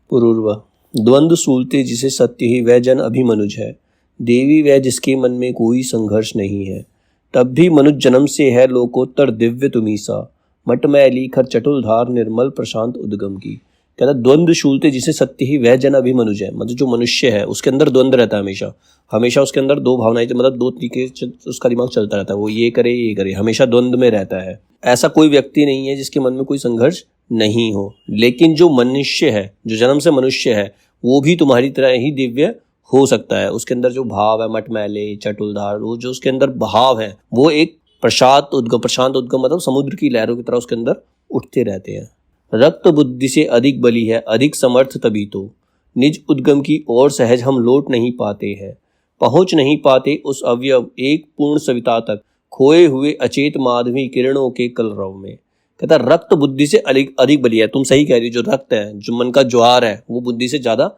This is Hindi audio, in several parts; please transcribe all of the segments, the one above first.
पूर्व द्वंद्व सूलते जिसे सत्य ही वह जन अभिमनुज है। देवी वह जिसके मन में कोई संघर्ष नहीं है। तब भी मनुज जन्म से है लोकोत्तर दिव्य तुम्ही सा। मट मैली खर चटुलधार निर्मल प्रशांत उद्गम की। कहता द्वंद्व शूलते जिसे सत्य ही वह जन अभिमनुज है। मतलब जो मनुष्य है उसके अंदर द्वंद्व रहता है, हमेशा हमेशा उसके अंदर दो भावनाएं, मतलब दो तरीके उसका दिमाग चलता रहता है, वो ये करे, हमेशा द्वंद्व में रहता है। ऐसा कोई व्यक्ति नहीं है जिसके मन में कोई संघर्ष नहीं हो। लेकिन जो मनुष्य है, जो जन्म से मनुष्य है, वो भी तुम्हारी तरह ही दिव्य हो सकता है। उसके अंदर जो भाव है, मटमैले चटुलधार, वो जो उसके अंदर भाव है वो एक प्रशांत उद्गम मतलब समुद्र की लहरों की तरह उसके अंदर उठते रहते हैं। रक्त बुद्धि से अधिक बली है, अधिक समर्थ तभी तो। निज उद्गम की ओर सहज हम लौट नहीं पाते हैं। पहुंच नहीं पाते उस अवयव एक पूर्ण सविता तक, खोए हुए अचेत माधवी किरणों के कलरव में। कहता रक्त बुद्धि से अधिक बली है। तुम सही कह रही हो, जो रक्त है, जो मन का ज्वार है, वो बुद्धि से ज्यादा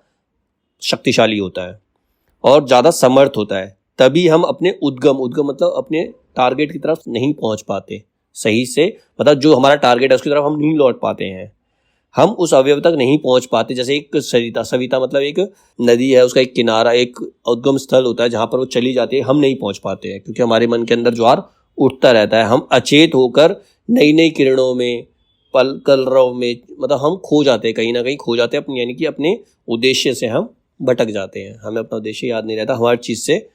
शक्तिशाली होता है और ज्यादा समर्थ होता है। तभी हम अपने उद्गम मतलब अपने टारगेट की तरफ नहीं पहुंच पाते सही से, मतलब जो हमारा टारगेट है उसकी तरफ हम नहीं लौट पाते हैं। हम उस अवयव तक नहीं पहुंच पाते। जैसे एक सविता मतलब एक नदी है, उसका एक किनारा, एक उद्गम स्थल होता है जहां पर वो चली जाती है, हम नहीं पहुंच पाते हैं क्योंकि हमारे मन के अंदर ज्वार उठता रहता है। हम अचेत होकर नई नई किरणों में, पल कलरव में, मतलब हम खो जाते हैं, कहीं ना कहीं खो जाते हैं अपने, यानी कि अपने उद्देश्य से हम भटक जाते हैं। हमें अपना उद्देश्य याद नहीं रहता, हमारी चीज से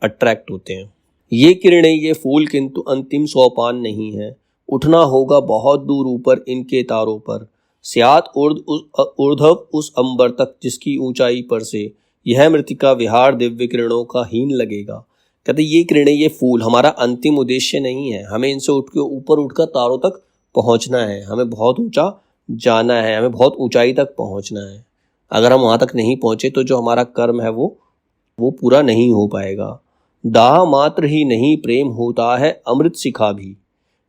अट्रैक्ट होते हैं। ये किरणें ये फूल किंतु अंतिम सोपान नहीं है। उठना होगा बहुत दूर ऊपर इनके तारों पर। स्यात ऊर्ध्व उस अंबर तक जिसकी ऊंचाई पर से यह मृतिका विहार दिव्य किरणों का हीन लगेगा। कहते ये किरणें ये फूल हमारा अंतिम उद्देश्य नहीं है। हमें इनसे उठ के ऊपर उठकर तारों तक पहुंचना है, हमें बहुत ऊंचा जाना है, हमें बहुत ऊंचाई तक पहुंचना है। अगर हम वहां तक नहीं पहुंचे तो जो हमारा कर्म है वो पूरा नहीं हो पाएगा। दाह मात्र ही नहीं प्रेम होता है अमृत शिखा भी।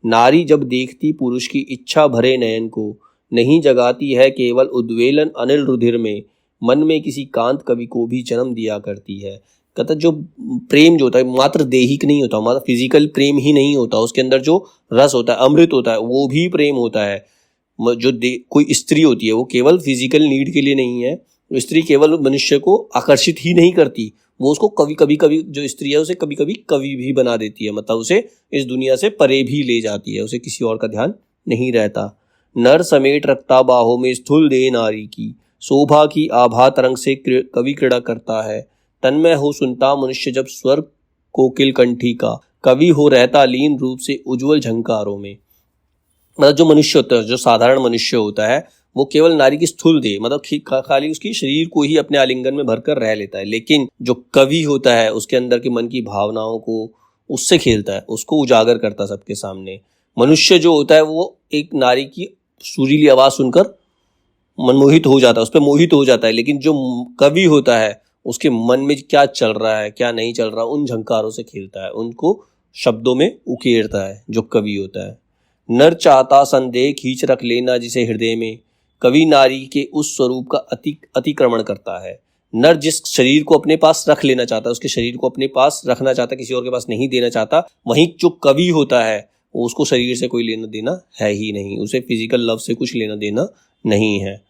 नारी जब देखती पुरुष की इच्छा भरे नयन को, नहीं जगाती है केवल उद्वेलन अनिल रुधिर में, मन में किसी कांत कवि को भी जन्म दिया करती है। कहता जो प्रेम जो होता है मात्र देहिक नहीं होता, मात्र फिजिकल प्रेम ही नहीं होता, उसके अंदर जो रस होता है, अमृत होता है, वो भी प्रेम होता है। जो कोई स्त्री होती है वो केवल फिजिकल नीड के लिए नहीं है। स्त्री केवल मनुष्य को आकर्षित ही नहीं करती, वो उसको कभी कभी जो स्त्री है उसे कभी कभी कवि भी बना देती है, मतलब उसे इस दुनिया से परे भी ले जाती है, उसे किसी और का ध्यान नहीं रहता। नर समेट रखता बाहों में स्थूल देह नारी की, शोभा की आभा तरंग से कवि क्रीड़ा करता है। तन्मय हो सुनता मनुष्य जब स्वर कोकिल कंठी का, कवि हो रहता लीन रूप से उज्जवल झंकारों में। मतलब जो मनुष्य होता है, जो साधारण मनुष्य होता है, वो केवल नारी की स्थूल देह मतलब खाली उसकी शरीर को ही अपने आलिंगन में भरकर रह लेता है। लेकिन जो कवि होता है उसके अंदर के मन की भावनाओं को उससे खेलता है, उसको उजागर करता सबके सामने। मनुष्य जो होता है वो एक नारी की सुरीली आवाज सुनकर मनमोहित हो जाता है, उस पर मोहित हो जाता है। लेकिन जो कवि होता है उसके मन में क्या चल रहा है क्या नहीं चल रहा, उन झंकारों से खेलता है, उनको शब्दों में उकेरता है जो कवि होता है। नर चाहता संदेह खींच रख लेना जिसे हृदय में, कवि नारी के उस स्वरूप का अतिक्रमण करता है। नर जिस शरीर को अपने पास रख लेना चाहता है, उसके शरीर को अपने पास रखना चाहता है, किसी और के पास नहीं देना चाहता, वहीं जो कवि होता है उसको शरीर से कोई लेना देना है ही नहीं, उसे फिजिकल लव से कुछ लेना देना नहीं है।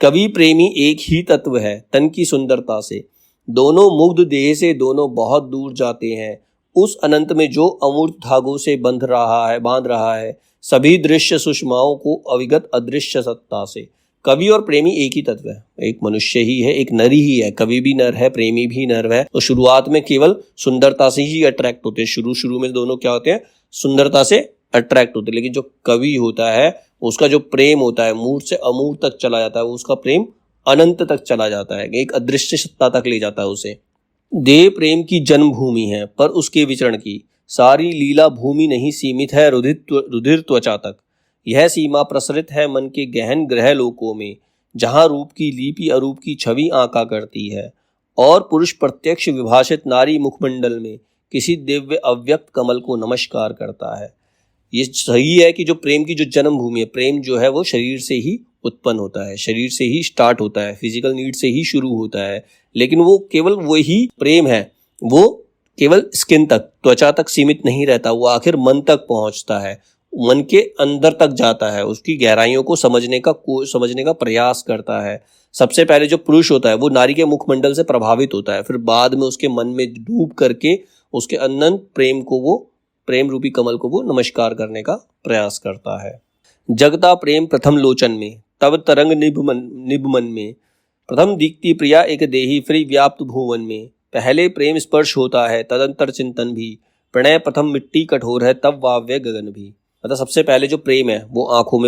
कवि प्रेमी एक ही तत्व है तन की सुंदरता से, दोनों मुग्ध देह से दोनों बहुत दूर जाते हैं। उस अनंत में जो अमूर्त धागों से बांध रहा है सभी दृश्य सुषमाओं को अविगत अदृश्य सत्ता से। कवि और प्रेमी एक ही तत्व है, एक मनुष्य ही है, एक नरी ही है। कवि भी नर है, प्रेमी भी नर है। तो शुरुआत में केवल सुंदरता से ही अट्रैक्ट होते हैं, शुरू में दोनों क्या होते हैं, सुंदरता से अट्रैक्ट होते हैं। लेकिन जो कवि होता है उसका जो प्रेम होता है मूर्त से अमूर्त तक चला जाता है, उसका प्रेम अनंत तक चला जाता है, एक अदृश्य सत्ता तक ले जाता है उसे। देह प्रेम की जन्मभूमि है पर उसके विचरण की सारी लीला भूमि नहीं सीमित है रुधिर त्वचा तक। यह सीमा प्रसरित है मन के गहन ग्रह लोकों में, जहां रूप की लिपि अरूप की छवि आंका करती है और पुरुष प्रत्यक्ष विभाषित नारी मुखमंडल में किसी दिव्य अव्यक्त कमल को नमस्कार करता है। ये सही है कि जो प्रेम की जो जन्मभूमि है, प्रेम जो है वो शरीर से ही उत्पन्न होता है, शरीर से ही स्टार्ट होता है, फिजिकल नीड से ही शुरू होता है। लेकिन वो केवल वही प्रेम है, वो केवल स्किन तक, त्वचा तक सीमित नहीं रहता, वो आखिर मन तक पहुंचता है। मन के अंदर तक जाता है, उसकी गहराइयों को समझने का प्रयास करता है। सबसे पहले जो पुरुष होता है वो नारी के मुखमंडल से प्रभावित होता है, फिर बाद में उसके मन में डूब करके उसके अनंत प्रेम रूपी कमल को वो नमस्कार करने का प्रयास करता है। जगता प्रेम प्रथम लोचन में, तब तरंग निभ मन में, प्रथम दीप्ति प्रिया एक देही फिर व्याप्त भुवन में। पहले प्रेम स्पर्श होता है तदंतर चिंतन भी, प्रणय प्रथम मिट्टी कठोर है तब वाव्य गगन भी। मतलब सबसे पहले जो प्रेम है वो आंखों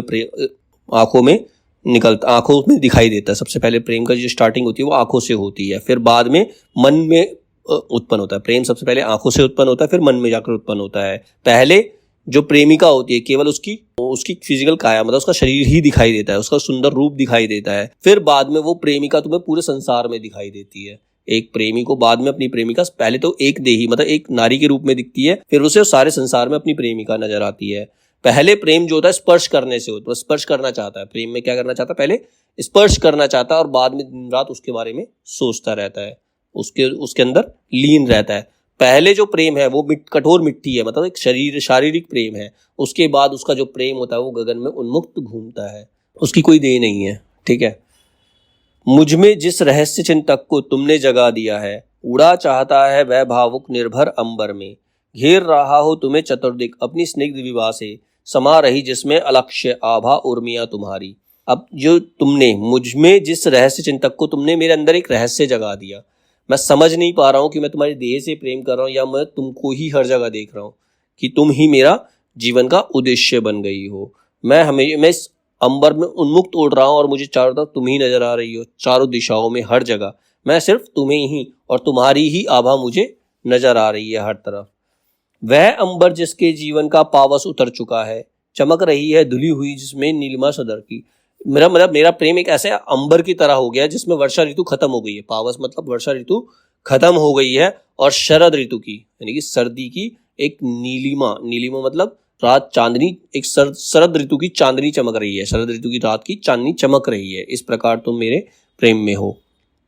में दिखाई देता है। सबसे पहले प्रेम का जो स्टार्टिंग होती है वो आंखों से होती है, फिर बाद में मन में उत्पन्न होता है। प्रेम सबसे पहले आंखों से उत्पन्न होता है, फिर मन में जाकर उत्पन्न होता है। पहले जो प्रेमिका होती है केवल उसकी फिजिकल काया मतलब उसका शरीर ही दिखाई देता है, उसका सुंदर रूप दिखाई देता है, फिर बाद में वो प्रेमिका तुम्हें पूरे संसार में दिखाई देती है। एक प्रेमी को बाद में अपनी प्रेमिका पहले तो एक देही मतलब एक नारी के रूप में दिखती है, फिर उसे सारे संसार में अपनी प्रेमिका नजर आती है। पहले प्रेम जो होता है स्पर्श करने से होता है, स्पर्श करना चाहता है। प्रेम में क्या करना चाहता है, पहले स्पर्श करना चाहता है और बाद में दिन रात उसके बारे में सोचता रहता है, उसके अंदर लीन रहता है। पहले जो प्रेम है वो कठोर मिट्टी है, मतलब एक शारीरिक प्रेम है। उसके बाद उसका जो प्रेम होता है वो गगन में उन्मुक्त घूमता है, उसकी कोई देह नहीं है। ठीक है। मुझ में जिस रहस्य चिंतक को तुमने जगा दिया है, उड़ा चाहता है वह भावुक निर्भर अंबर में। घेर रहा हो तुम्हें चतुर्दिक अपनी स्निग्ध विवाह से, समा रही जिसमें अलक्ष्य आभा उर्मियां तुम्हारी। अब जो तुमने मुझ में जिस रहस्य चिंतक को तुमने मेरे अंदर एक रहस्य जगा दिया, मैं समझ नहीं पा रहा हूँ कि मैं तुम्हारी देह से प्रेम कर रहा हूँ या मैं तुमको ही हर जगह देख रहा हूँ कि तुम ही मेरा जीवन का उद्देश्य बन गई हो। मैं इस अंबर में उन्मुक्त उड़ रहा हूँ और मुझे चारों तरफ तुम ही नजर आ रही हो, चारों दिशाओं में हर जगह मैं सिर्फ तुम्हें ही और तुम्हारी ही आभा मुझे नजर आ रही है हर तरफ। वह अंबर जिसके जीवन का पावस उतर चुका है, चमक रही है धुली हुई जिसमें नीलिमा सदर की। मेरा प्रेम एक ऐसे अंबर की तरह हो गया जिसमें वर्षा ऋतु खत्म हो गई है। पावस मतलब वर्षा ऋतु खत्म हो गई है और शरद ऋतु की यानी कि सर्दी की एक नीलिमा मतलब रात चांदनी, एक शरद ऋतु की चांदनी चमक रही है, शरद ऋतु की रात की चांदनी चमक रही है। इस प्रकार तुम मेरे प्रेम में हो।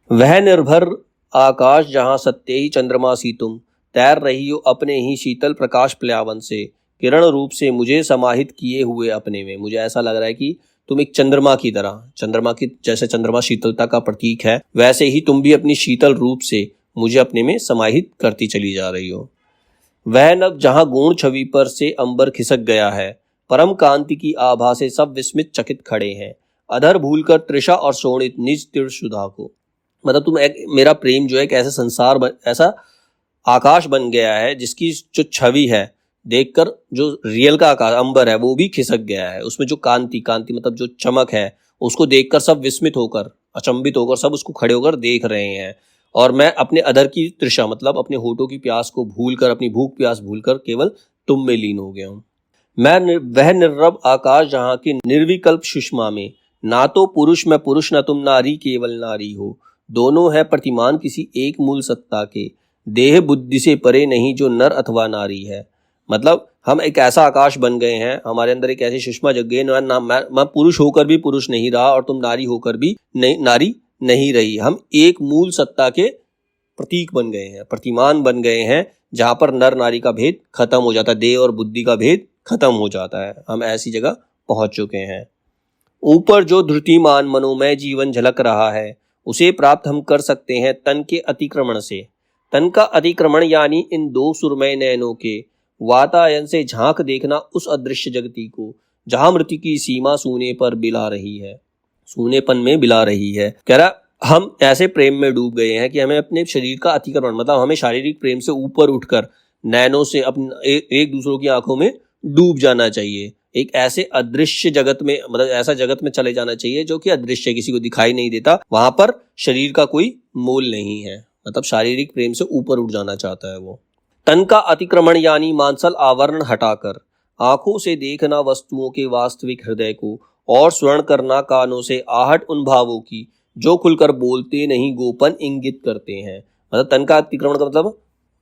वह निर्भर आकाश जहां सत्य ही चंद्रमा सी तुम, तैर रही हो अपने ही शीतल प्रकाश प्लावन से, किरण रूप से मुझे समाहित किए हुए अपने में। मुझे ऐसा लग रहा है कि तुम एक चंद्रमा की तरह, जैसे चंद्रमा शीतलता का प्रतीक है, वैसे ही तुम भी अपनी शीतल रूप से मुझे अपने में समाहित करती चली जा रही हो। वह नभ जहां गुण छवि पर से अंबर खिसक गया है, परम कांति की आभा से सब विस्मित चकित खड़े हैं, अधर भूलकर तृषा और शोणित निज तीर सुधा को। मतलब मेरा प्रेम जो है एक ऐसा आकाश बन गया है जिसकी जो छवि है देखकर जो रियल का आकाश अंबर है वो भी खिसक गया है। उसमें जो कांति मतलब जो चमक है उसको देखकर सब विस्मित होकर, अचंभित होकर सब उसको खड़े होकर देख रहे हैं। और मैं अपने अधर की तृषा मतलब अपने होठों की प्यास को भूलकर, अपनी भूख प्यास भूलकर केवल तुम में लीन हो गया हूँ। वह निर्रब आकाश जहाँ की निर्विकल्प सुषमा में, ना तो पुरुष मैं पुरुष ना तुम नारी केवल नारी हो, दोनों है प्रतिमान किसी एक मूल सत्ता के, देह बुद्धि से परे नहीं जो नर अथवा नारी है। मतलब हम एक ऐसा आकाश बन गए हैं, हमारे अंदर एक ऐसी सुषमा जग गई, मैं पुरुष होकर भी पुरुष नहीं रहा और तुम नारी होकर भी नारी नहीं रही। हम एक मूल सत्ता के प्रतीक बन गए हैं, प्रतिमान बन गए हैं, जहां पर नर नारी का भेद खत्म हो जाता है, देह और बुद्धि का भेद खत्म हो जाता है। हम ऐसी जगह पहुंच चुके हैं। ऊपर जो धृतिमान मनोमय जीवन झलक रहा है, उसे प्राप्त हम कर सकते हैं तन के अतिक्रमण से। तन का अतिक्रमण यानी इन दो सुरमय नयनों के वातायन से झांक देखना उस अदृश्य जगती को, जहां मृत्यु की सीमा सूने पर बिला रही है, सूनेपन में बिला रही है। कह रहा हम ऐसे प्रेम में डूब गए हैं कि हमें अपने शरीर का अतिक्रमण मतलब हमें शारीरिक प्रेम से ऊपर उठकर नैनों से अपने एक दूसरों की आंखों में डूब जाना चाहिए। एक ऐसे अदृश्य जगत में मतलब ऐसा जगत में चले जाना चाहिए जो कि अदृश्य, किसी को दिखाई नहीं देता, वहां पर शरीर का कोई मोल नहीं है। मतलब शारीरिक प्रेम से ऊपर उठ जाना चाहता है वो। तन का अतिक्रमण यानी मांसल आवरण हटाकर आंखों से देखना वस्तुओं के वास्तविक हृदय को, और स्वर्ण करना कानों से आहट उन भावों की जो खुलकर बोलते नहीं गोपन इंगित करते हैं। मतलब तन का अतिक्रमण का मतलब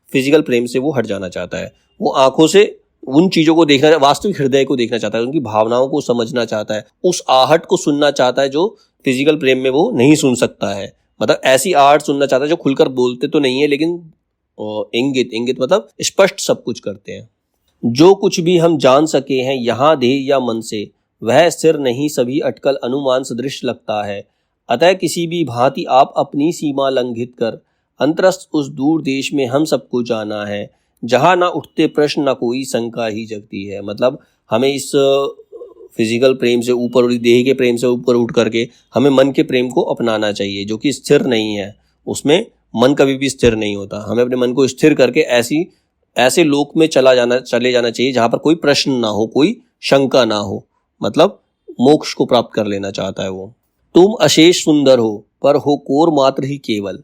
फिजिकल प्रेम से वो हट जाना चाहता है। वो आंखों से उन चीजों को देखना, वास्तविक हृदय को देखना चाहता है, उनकी भावनाओं को समझना चाहता है, उस आहट को सुनना चाहता है जो फिजिकल प्रेम में वो नहीं सुन सकता है। मतलब ऐसी आहट सुनना चाहता है जो खुलकर बोलते तो नहीं है लेकिन इंगित मतलब स्पष्ट सब कुछ करते हैं। जो कुछ भी हम जान सके हैं यहाँ देह या मन से, वह स्थिर नहीं, सभी अटकल अनुमान सदृश लगता है। अतः किसी भी भांति आप अपनी सीमा लंघित कर अंतरस्थ उस दूर देश में हम सबको जाना है, जहाँ ना उठते प्रश्न ना कोई शंका ही जगती है। मतलब हमें इस फिजिकल प्रेम से ऊपर, देह के प्रेम से ऊपर उठ करके हमें मन के प्रेम को अपनाना चाहिए, जो कि स्थिर नहीं है। उसमें मन कभी भी स्थिर नहीं होता। हमें अपने मन को स्थिर करके ऐसे लोक में चले जाना चाहिए जहां पर कोई प्रश्न ना हो, कोई शंका ना हो। मतलब मोक्ष को प्राप्त कर लेना चाहता है वो। तुम अशेष सुंदर हो, पर हो कोर मात्र ही केवल,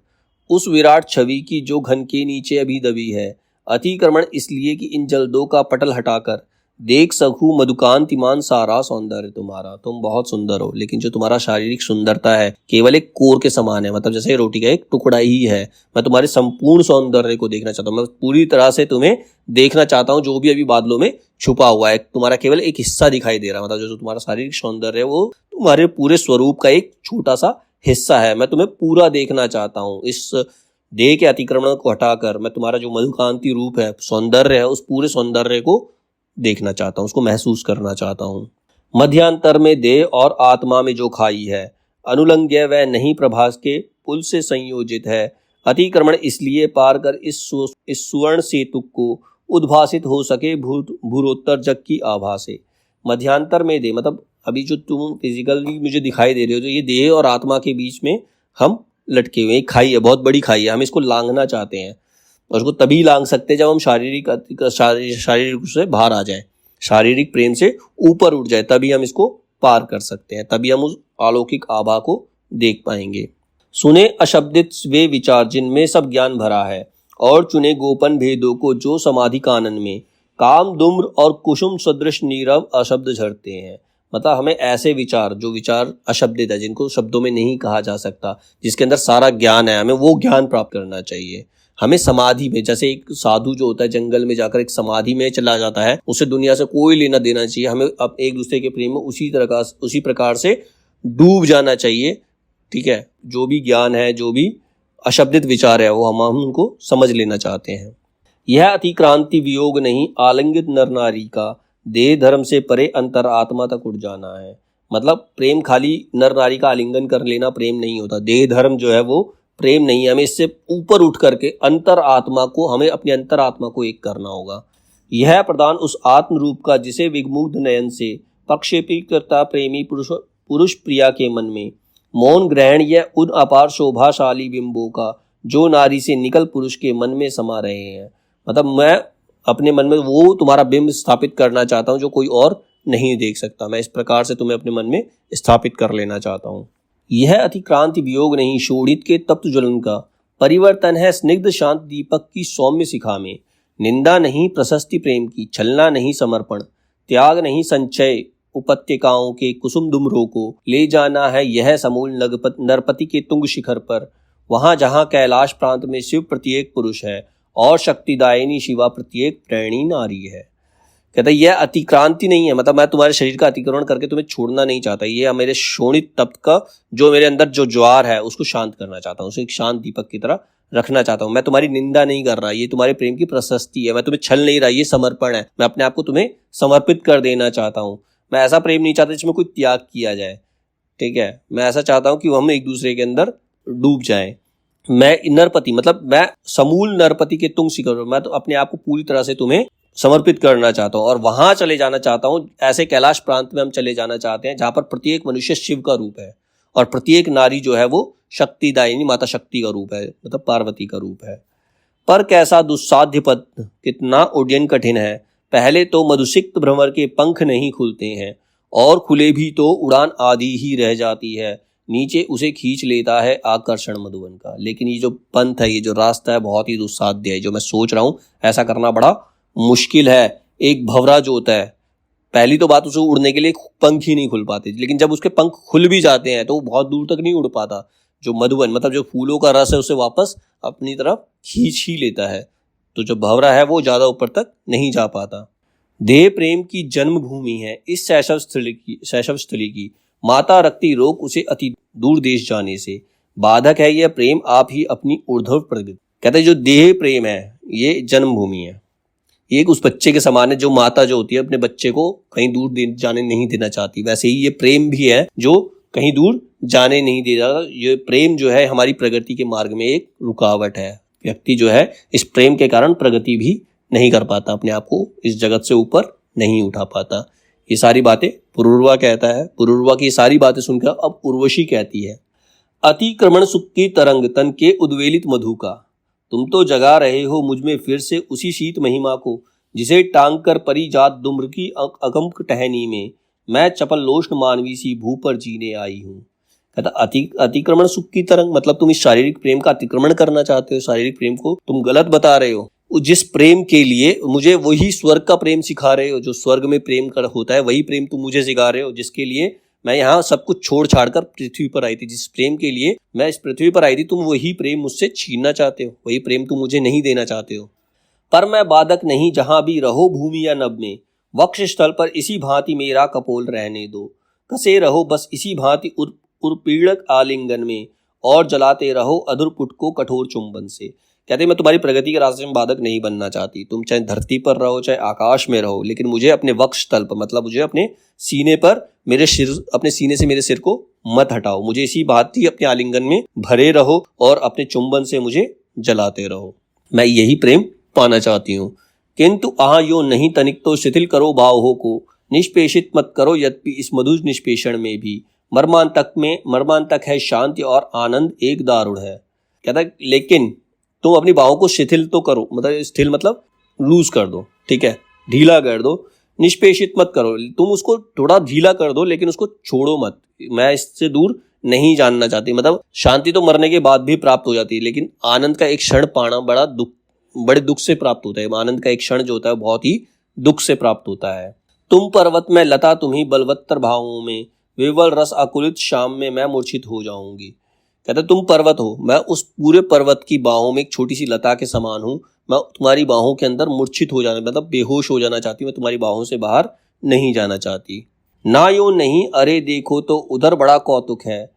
उस विराट छवि की जो घन के नीचे अभी दबी है। अतिक्रमण इसलिए कि इन जल्दों का पटल हटाकर देख सकूं मधुकांतिमान सारा सौंदर्य तुम्हारा। तुम बहुत सुंदर हो, लेकिन जो तुम्हारा शारीरिक सुंदरता है केवल एक कोर के समान है। मतलब जैसे रोटी का एक टुकड़ा ही है। मैं तुम्हारे संपूर्ण सौंदर्य को देखना चाहता हूँ। मैं पूरी तरह से तुम्हें देखना चाहता हूँ। जो भी अभी बादलों में छुपा हुआ है, तुम्हारा केवल एक हिस्सा दिखाई दे रहा है। मतलब जो तुम्हारा शारीरिक सौंदर्य है वो तुम्हारे पूरे स्वरूप का एक छोटा सा हिस्सा है। मैं तुम्हें पूरा देखना चाहता हूँ। इस देह के अतिक्रमण को हटाकर मैं तुम्हारा जो मधुकांति रूप है, सौंदर्य है, उस पूरे सौंदर्य को देखना चाहता हूँ, उसको महसूस करना चाहता हूँ। मध्यांतर में देह और आत्मा में जो खाई है, अनुलंघ्य वह नहीं प्रभास के पुल से संयोजित है। अतिक्रमण इसलिए पार कर इस सुवर्ण सेतु को उद्भासित हो सके भूरोत्तर जग की आभा से। मध्यांतर में देह मतलब अभी जो तुम फिजिकली मुझे दिखाई दे रहे हो, तो ये देह और आत्मा के बीच में हम लटके हुए, एक खाई है, बहुत बड़ी खाई है। हम इसको लांघना चाहते हैं, और उसको तभी लांघ सकते हैं जब हम शारीरिक रूप से बाहर आ जाए, शारीरिक प्रेम से ऊपर उठ जाए, तभी हम इसको पार कर सकते हैं। तभी हम उस अलौकिक आभा को देख पाएंगे। सुने अशब्दित वे विचार जिनमें सब ज्ञान भरा है, और चुने गोपन भेदों को जो समाधि कानन में काम धूम्र और कुसुम सदृश नीरव अशब्द झरते हैं। मतलब हमें ऐसे विचार, जो विचार अशब्दित है, जिनको शब्दों में नहीं कहा जा सकता, जिसके अंदर सारा ज्ञान है, हमें वो ज्ञान प्राप्त करना चाहिए। हमें समाधि में, जैसे एक साधु जो होता है जंगल में जाकर एक समाधि में चला जाता है, उसे दुनिया से कोई लेना देना चाहिए। हमें अब एक दूसरे के प्रेम में उसी प्रकार से डूब जाना चाहिए। ठीक है, जो भी ज्ञान है, जो भी अशब्दित विचार है, वो हम उनको समझ लेना चाहते हैं। यह अतिक्रांति वियोग नहीं, आलिंगित नर नारी का देह धर्म से परे अंतर आत्मा तक उठ जाना है। मतलब प्रेम खाली नर नारी का आलिंगन कर लेना प्रेम नहीं होता। देह धर्म जो है वो प्रेम नहीं है। हमें इससे ऊपर उठ करके हमें अपनी अंतर आत्मा को एक करना होगा। यह प्रदान उस आत्म रूप का जिसे विगमुग्ध नयन से प्रक्षेपित करता प्रेमी पुरुष प्रिया के मन में मौन ग्रहण, यह उन अपार शोभाशाली बिंबों का जो नारी से निकल पुरुष के मन में समा रहे हैं। मतलब मैं अपने मन में वो तुम्हारा बिंब स्थापित करना चाहता हूँ जो कोई और नहीं देख सकता। मैं इस प्रकार से तुम्हें अपने मन में स्थापित कर लेना चाहता हूँ। यह अतिक्रांति वियोग नहीं, शोणित के तप्त ज्वलन का परिवर्तन है स्निग्ध शांत दीपक की सौम्य शिखा में। निंदा नहीं प्रशस्ति प्रेम की, छलना नहीं समर्पण, त्याग नहीं संचय, उपत्यकाओं के कुसुम दुम्रों को ले जाना है यह समूल नरपति के तुंग शिखर पर, वहां जहां कैलाश प्रांत में शिव प्रत्येक पुरुष है और शक्तिदायिनी शिवा प्रत्येक प्रेरणी नारी है। कहता है यह अतिक्रांति नहीं है, मतलब मैं तुम्हारे शरीर का अतिक्रमण करके तुम्हें छोड़ना नहीं चाहता। ये मेरे शोणित तप्त का जो मेरे अंदर जो ज्वार है उसको शांत करना चाहता हूँ, उसे एक शांत दीपक की तरह रखना चाहता हूँ। मैं तुम्हारी निंदा नहीं कर रहा, ये तुम्हारे प्रेम की प्रशस्ति है। मैं तुम्हें छल नहीं रहा, ये समर्पण है। मैं अपने आप को तुम्हें समर्पित कर देना चाहता हूँ। मैं ऐसा प्रेम नहीं चाहता जिसमें कोई त्याग किया जाए। ठीक है, मैं ऐसा चाहता हूँ कि हम एक दूसरे के अंदर डूब जाएं। मैं नरपति मतलब मैं समूल नरपति के तुंग शिखर, मैं तो अपने आप को पूरी तरह से तुम्हें समर्पित करना चाहता हूँ और वहां चले जाना चाहता हूँ। ऐसे कैलाश प्रांत में हम चले जाना चाहते हैं जहां पर प्रत्येक मनुष्य शिव का रूप है और प्रत्येक नारी जो है वो शक्तिदायिनी माता शक्ति का रूप है, मतलब पार्वती का रूप है। पर कैसा दुस्साध्य पद, कितना उड्डयन कठिन है। पहले तो मधुसिक्त भ्रमर के पंख नहीं खुलते हैं और खुले भी तो उड़ान आदि ही रह जाती है, नीचे उसे खींच लेता है आकर्षण मधुवन का। लेकिन ये जो पंथ है, ये जो रास्ता है, बहुत ही दुस्साध्य है। जो मैं सोच रहा हूँ ऐसा करना बड़ा मुश्किल है। एक भंवरा जो होता है, पहली तो बात, उसे उड़ने के लिए पंख ही नहीं खुल पाते, लेकिन जब उसके पंख खुल भी जाते हैं तो वो बहुत दूर तक नहीं उड़ पाता। जो मधुवन मतलब जो फूलों का रस है उसे वापस अपनी तरफ खींच ही लेता है। तो जो भंवरा है वो ज्यादा ऊपर तक नहीं जा पाता। देह प्रेम की जन्मभूमि है इस शैशव स्थली की, माता रखती रोक उसे अति दूर देश जाने से। बाधक है यह प्रेम आप ही अपनी ऊर्ध्व प्रगति। कहते हैं जो देह प्रेम है ये जन्मभूमि है, ये एक उस बच्चे के समान है जो माता जो होती है अपने बच्चे को कहीं दूर जाने नहीं देना चाहती, वैसे ही ये प्रेम भी है जो कहीं दूर जाने नहीं दे रहा। ये प्रेम जो है हमारी प्रगति के मार्ग में एक रुकावट है। व्यक्ति जो है इस प्रेम के कारण प्रगति भी नहीं कर पाता, अपने आप को इस जगत से ऊपर नहीं उठा पाता। ये सारी बातें पुरूरवा कहता है। पुरूरवा की सारी बातें सुनकर अब उर्वशी कहती है, अतिक्रमण सुख की तरंग तन के उद्वेलित मधु का, तुम तो जगा रहे हो मुझ में फिर से उसी शीत महिमा को, जिसे टांग कर परी जात दुम्र की अकंप टहनी में, मैं चपल लोष्ण मानवी सी भू पर जीने आई हूँ। कहता अतिक्रमण सुख की तरंग, मतलब तुम इस शारीरिक प्रेम का अतिक्रमण करना चाहते हो, शारीरिक प्रेम को तुम गलत बता रहे हो। जिस प्रेम के लिए मुझे वही स्वर्ग का प्रेम सिखा रहे हो, जो स्वर्ग में प्रेम कर होता है वही प्रेम तुम मुझे सिखा रहे हो, जिसके लिए मैं यहाँ सब कुछ छोड़ छाड़ कर पृथ्वी पर आई थी। जिस प्रेम के लिए मैं इस पृथ्वी पर आई थी, तुम वही प्रेम मुझसे छीनना चाहते हो, वही प्रेम तुम मुझे नहीं देना चाहते हो। पर मैं बाधक नहीं, जहां भी रहो भूमि या नभ में, वक्ष स्थल पर इसी भांति मेरा कपोल रहने दो, कसे रहो बस इसी भांति उर्पीड़क आलिंगन में, और जलाते रहो अधुर पुट को कठोर चुंबन से। कहते मैं तुम्हारी प्रगति के रास्ते में बाधक नहीं बनना चाहती, तुम चाहे धरती पर रहो चाहे आकाश में रहो, लेकिन मुझे अपने वक्ष तल पर, मतलब मुझे अपने सीने पर, मेरे सिर, अपने सीने से मेरे सिर को मत हटाओ, मुझे इसी भांति अपने आलिंगन में भरे रहो और अपने चुंबन से मुझे जलाते रहो। मैं यही प्रेम पाना चाहती हूँ। किंतु आह यो नहीं तनिक तो शिथिल करो भावों को, निष्पेषित मत करो यद्यपि इस मधुर निष्पेषण में भी, मर्मांतक है शांति और आनंद एक दारुण है। कहता है लेकिन तुम अपनी बाहों को शिथिल तो करो, मतलब स्थिल मतलब लूज कर दो, ठीक है, ढीला कर दो। निष्पेषित मत करो, तुम उसको थोड़ा ढीला कर दो लेकिन उसको छोड़ो मत। मैं इससे दूर नहीं जानना चाहती, मतलब शांति तो मरने के बाद भी प्राप्त हो जाती है, लेकिन आनंद का एक क्षण पाना बड़े दुख से प्राप्त होता है। आनंद का एक क्षण जो होता है बहुत ही दुख से प्राप्त होता है। तुम पर्वत में लता, तुम्ही बलवत्तर भावों में, विवल रस अकुलित शाम में मैं मूर्छित हो जाऊंगी। कहते तुम पर्वत हो, मैं उस पूरे पर्वत की बाहों में एक छोटी सी लता के समान हूं। मैं तुम्हारी बाहों के अंदर मूर्छित हो जाना, मतलब बेहोश हो जाना चाहती, मैं तुम्हारी बाहों से बाहर नहीं जाना चाहती। ना यो नहीं, अरे देखो तो उधर बड़ा कौतुक है,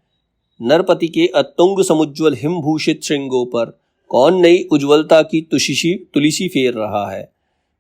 नरपति के अतुंग समुज्वल हिमभूषित श्रृंगों पर कौन नई उज्ज्वलता की तुलसी फेर रहा है।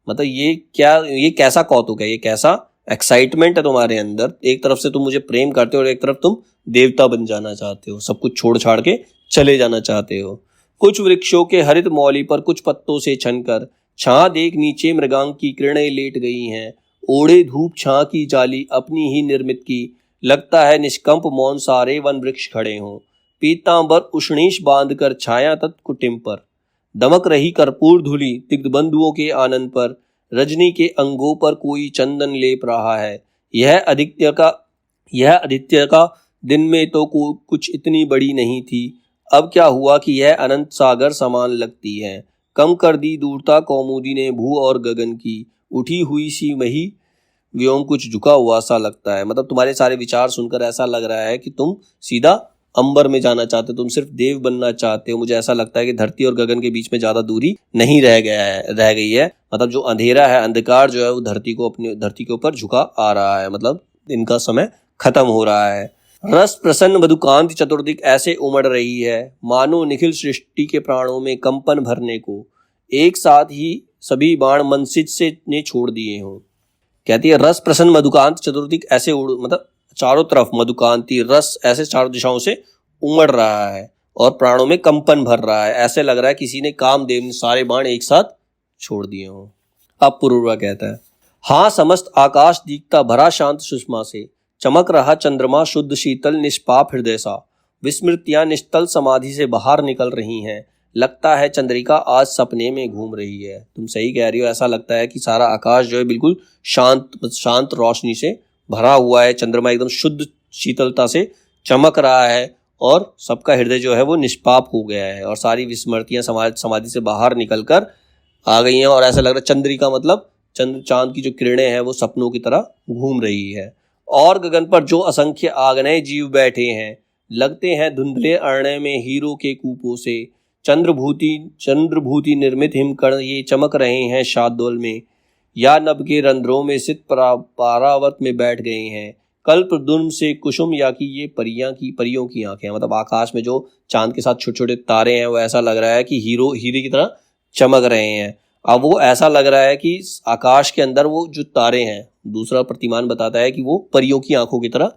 मतलब ये कैसा कौतुक है, ये कैसा एक्साइटमेंट है तुम्हारे अंदर। एक तरफ से तुम मुझे प्रेम करते हो और एक तरफ तुम देवता बन जाना चाहते हो, सब कुछ छोड़ छाड़ के चले जाना चाहते हो। कुछ वृक्षों के हरित मौली पर कुछ पत्तों से छनकर छां देख नीचे मृगांक की किरणें लेट गई हैं, ओढ़े धूप छां की जाली अपनी ही निर्मित की, लगता है निष्कंप मौन सारे वन वृक्ष खड़े हों, पीतांबर उष्णीश बांध कर छाया तत्कुटिम पर, दमक रही कर्पूर धुली तिग्ध बंधुओं के आनंद पर, रजनी के अंगों पर कोई चंदन लेप रहा है। यह आदित्य का दिन में तो कुछ इतनी बड़ी नहीं थी, अब क्या हुआ कि यह अनंत सागर समान लगती है। कम कर दी दूरता कौमुदी ने भू और गगन की, उठी हुई सी वही व्योम कुछ झुका हुआ सा लगता है। मतलब तुम्हारे सारे विचार सुनकर ऐसा लग रहा है कि तुम सीधा अंबर में जाना चाहते हो, तुम सिर्फ देव बनना चाहते हो। मुझे ऐसा लगता है कि धरती और गगन के बीच में ज्यादा दूरी नहीं रह गई है। मतलब जो अंधेरा है, अंधकार जो है वो धरती के ऊपर झुका आ रहा है, मतलब इनका समय खत्म हो रहा है। रस प्रसन्न मधुकांत चतुर्दिक ऐसे उमड़ रही है, मानो निखिल सृष्टि के प्राणों में कंपन भरने को एक साथ ही सभी बाण मनसिज से ने छोड़ दिए हों। कहती है रस प्रसन्न मधुकांत चतुर्दिक ऐसे मतलब चारों तरफ मधुकांति रस ऐसे चारों दिशाओं से उमड़ रहा है और प्राणों में कंपन भर रहा है। ऐसे लग रहा है किसी ने कामदेव ने सारे बाण एक साथ छोड़ दिए हों। अब पुरूरवा कहता है, हाँ समस्त आकाश दीखता भरा शांत सुषमा से, चमक रहा चंद्रमा शुद्ध शीतल निष्पाप हृदय सा, विस्मृतियां निश्चल समाधि से बाहर निकल रही हैं, लगता है चंद्रिका आज सपने में घूम रही है। तुम सही कह रही हो, ऐसा लगता है कि सारा आकाश जो है बिल्कुल शांत रोशनी से भरा हुआ है, चंद्रमा एकदम शुद्ध शीतलता से चमक रहा है और सबका हृदय जो है वो निष्पाप हो गया है और सारी विस्मृतियां समाधि से बाहर निकल कर आ गई हैं। और ऐसा लग रहा है चंद्रिका मतलब चांद की जो किरणें हैं वो सपनों की तरह घूम रही है। और गगन पर जो असंख्य आग्नेय जीव बैठे हैं, लगते हैं धुंधले अरण्य में हीरो के कूपों से, चंद्रभूति निर्मित हिमकर्ण ये चमक रहे हैं शाद्वल में, या नभ के रंध्रों में सित पारावत में बैठ गए हैं, कल्पद्रुम से कुसुम या कि ये परियों की आंखें। मतलब आकाश में जो चांद के साथ छोटे छोटे तारे हैं वो ऐसा लग रहा है कि हीरे की तरह चमक रहे हैं। अब वो ऐसा लग रहा है कि आकाश के अंदर वो जो तारे हैं, दूसरा प्रतिमान बताता है कि वो परियों की आंखों की तरह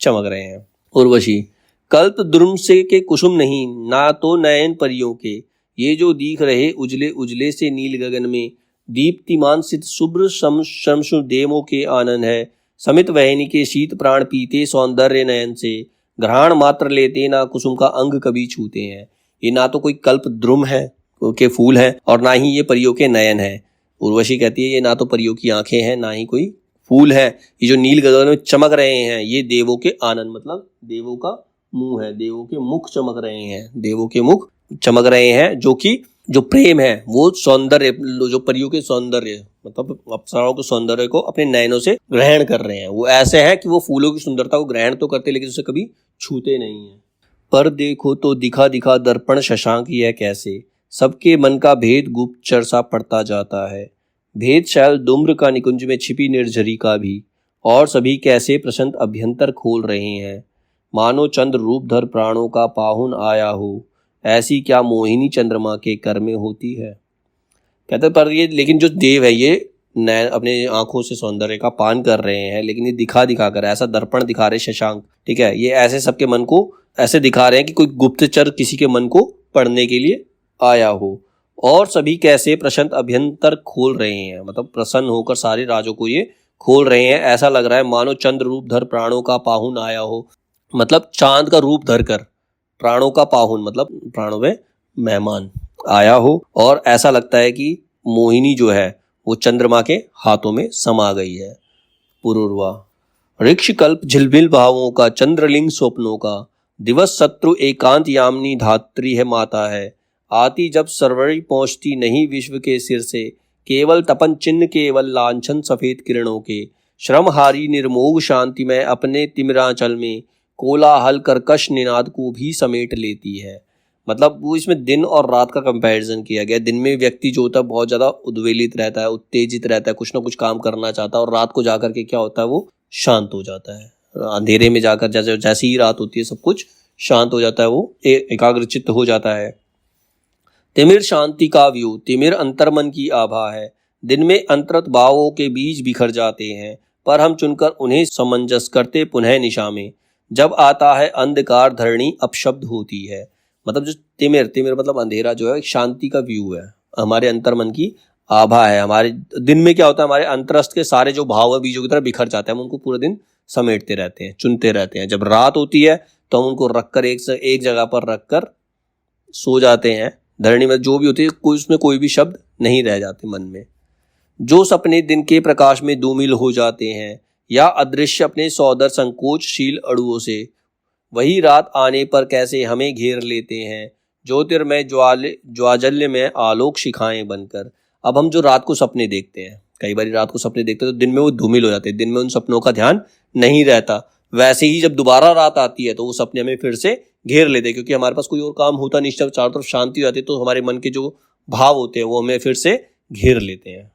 चमक रहे हैं। उर्वशी, कल्प द्रुम से के कुसुम नहीं, ना तो नयन परियों के, ये जो दिख रहे उजले उजले से नील गगन में, दीप्तिमान सित शुभ्र शमशु देवों के आनंद है, समित वहनी के शीत प्राण पीते सौंदर्य नयन से, ग्रहण मात्र लेते ना कुसुम का अंग कभी छूते हैं। ये ना तो कोई कल्प द्रुम है के फूल है और ना ही ये परियों के नयन है। उर्वशी कहती है ये ना तो परियों की आंखें हैं ना ही कोई फूल है, ये जो नील गगन में चमक रहे हैं ये देवों के आनंद मतलब देवों का मुंह है, देवों के मुख चमक रहे हैं, देवों के मुख चमक रहे हैं, जो कि जो प्रेम है वो सौंदर्य, जो परियों के सौंदर्य मतलब अप्सराओं के सौंदर्य को अपने नयनों से ग्रहण कर रहे हैं। वो ऐसे हैं कि वो फूलों की सुंदरता को ग्रहण तो करते लेकिन उसे कभी छूते नहीं है। पर देखो तो दिखा दिखा दर्पण शशांक यह कैसे, सबके मन का भेद गुप्त चरसा पड़ता जाता है, भेद शैल धूम्र का निकुंज में छिपी निर्झरी का भी, और सभी कैसे प्रशांत अभ्यंतर खोल रहे हैं, मानो चंद्र रूपधर प्राणों का पाहुन आया हो, ऐसी क्या मोहिनी चंद्रमा के कर में होती है। कहते पर ये लेकिन जो देव है ये नए अपने आंखों से सौंदर्य का पान कर रहे हैं, लेकिन ये दिखा दिखा कर ऐसा दर्पण दिखा रहे शशांक, ठीक है, ये ऐसे सबके मन को ऐसे दिखा रहे हैं कि कोई गुप्तचर किसी के मन को पढ़ने के लिए आया हो, और सभी कैसे प्रशांत अभ्यंतर खोल रहे हैं मतलब प्रसन्न होकर सारे राजों को ये खोल रहे हैं। ऐसा लग रहा है मानो चंद्र रूप धर प्राणों का पाहुन आया हो, मतलब चांद का रूप धर कर प्राणों का पाहुन मतलब प्राणों में मेहमान आया हो, और ऐसा लगता है कि मोहिनी जो है वो चंद्रमा के हाथों में समा गई है। पुरुरवा, ऋक्ष कल्प झिलमिल भावों का, चंद्रलिंग स्वप्नों का, दिवस शत्रु एकांत यामिनी धात्री है माता है, आती जब सरवरी पहुंचती नहीं विश्व के सिर से, केवल तपन चिन्ह केवल लांछन सफेद किरणों के, श्रमहारी निर्मोग शांति में अपने तिमिरांचल में, कोलाहल कर्कश निनाद को भी समेट लेती है। मतलब वो इसमें दिन और रात का कंपैरिजन किया गया। दिन में व्यक्ति जो होता है बहुत ज़्यादा उद्वेलित रहता है, उत्तेजित रहता है, कुछ ना कुछ काम करना चाहता है, और रात को जाकर के क्या होता है वो शांत हो जाता है। अंधेरे में जाकर जैसी ही रात होती है सब कुछ शांत हो जाता है, वो एकाग्रचित्त हो जाता है। तिमिर शांति का व्यू, तिमिर अंतर्मन की आभा है, दिन में अंतरत भावों के बीज बिखर जाते हैं, पर हम चुनकर उन्हें समंजस करते पुनः निशा में, जब आता है अंधकार धरणी अपशब्द होती है। मतलब जो तिमिर तिमिर मतलब अंधेरा जो है एक शांति का व्यू है, हमारे अंतर्मन की आभा है। हमारे दिन में क्या होता है, हमारे अंतरस्थ के सारे जो भाव है बीजों की तरह बिखर जाते हैं, हम उनको पूरे दिन समेटते रहते हैं, चुनते रहते हैं। जब रात होती है तो हम उनको रखकर एक जगह पर रखकर सो जाते हैं। धरणी में जो भी होती है कोई उसमें कोई भी शब्द नहीं रह जाते मन में। जो सपने दिन के प्रकाश में धूमिल हो जाते हैं या अदृश्य अपने सौदर संकोचशील अड़ुओं से, वही रात आने पर कैसे हमें घेर लेते हैं, ज्योतिर्मय ज्वाजल्य में आलोक शिखाएं बनकर। अब हम जो रात को सपने देखते हैं, कई बार रात को सपने देखते हैं तो दिन में वो धूमिल हो जाते हैं, दिन में उन सपनों का ध्यान नहीं रहता। वैसे ही जब दोबारा रात आती है तो वो सपने हमें फिर से घेर लेते हैं, क्योंकि हमारे पास कोई और काम होता नहीं, जब चारों तरफ शांति हो जाती है तो हमारे मन के जो भाव होते हैं वो हमें फिर से घेर लेते हैं।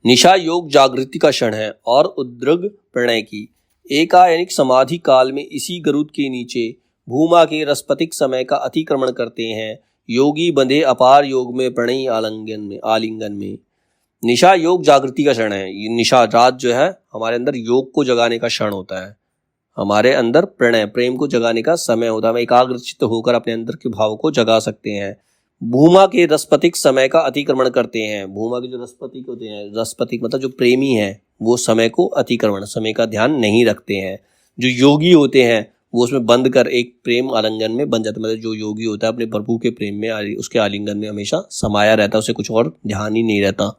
निशा योग जागृति का क्षण है और उद्रग प्रणय की। एकाएक समाधि काल में इसी गरुड़ के नीचे भूमा के रसपतिक समय का अतिक्रमण करते हैं योगी बंधे अपार योग में प्रणयी आलिंगन में। निशा योग जागृति का क्षण है। ये निशा रात जो है हमारे अंदर योग को जगाने का क्षण होता है, हमारे अंदर प्रणय प्रेम को जगाने का समय होता है। हम एकाग्रचित्त होकर अपने अंदर के भाव को जगा सकते हैं। भूमा के रसपतिक समय का अतिक्रमण करते हैं। भूमा के जो रसपतिक होते हैं, रसपतिक मतलब जो प्रेमी हैं, वो समय को अतिक्रमण समय का ध्यान नहीं रखते हैं। जो योगी होते हैं वो उसमें बंद कर एक प्रेम आलिंगन में बन जाता है। मतलब जो योगी होता है अपने प्रभु के प्रेम में उसके आलिंगन में हमेशा समाया रहता है, उसे कुछ और ध्यान ही नहीं रहता।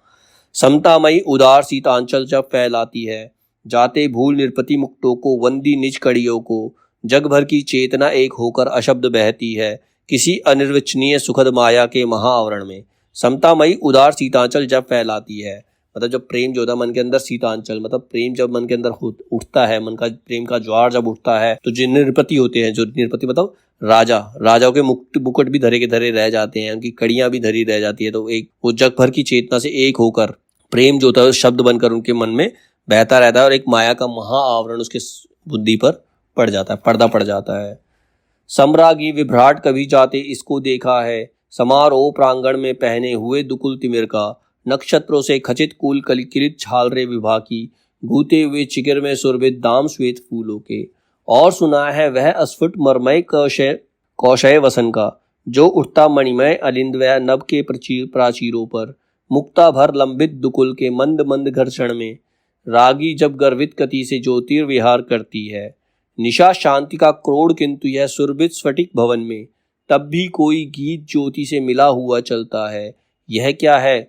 समतामयी उदार सीतांचल जब फैलाती है, जाते भूल निरपति मुक्तों को वंदी निज कड़ियों को, जग भर की चेतना एक होकर अशब्द बहती है किसी अनिर्वचनीय सुखद माया के महाआवरण में। समतामयी उदार सीतांचल जब फैलाती है, मतलब जब प्रेम जो होता है मन के अंदर, सीतांचल मतलब प्रेम जब मन के अंदर उठता है, मन का प्रेम का ज्वार जब उठता है, तो जो निरपति होते हैं, जो निरपति मतलब राजाओं के मुकुट भी धरे के धरे रह जाते हैं, उनकी कड़ियां भी धरी रह जाती है, तो एक वो जग भर की चेतना से एक होकर प्रेम जो होता है शब्द बनकर उनके मन में बहता रहता है और एक माया का महाआवरण उसके बुद्धि पर पड़ जाता है, पर्दा पड़ जाता है। सम्रागी विभ्राट कभी जाते इसको देखा है, समारोह प्रांगण में पहने हुए दुकुल तिमिर का, नक्षत्रों से खचित कुल कलिकिलित छालरे विभा की, गूते हुए चिकिर में सुरभित दाम श्वेत फूलों के। और सुना है वह अस्फुट मरमय कौशय वसन का, जो उठता मणिमय अलिंद व नभ के प्राचीरों पर, मुक्ता भर लंबित दुकुल के मंद मंद घर्षण में, रागी जब गर्वित गति से ज्योतिर्विहार करती है। निशा शांति का क्रोड़, किंतु यह सुरभित स्फटिक भवन में तब भी कोई गीत ज्योति से मिला हुआ चलता है। यह क्या है?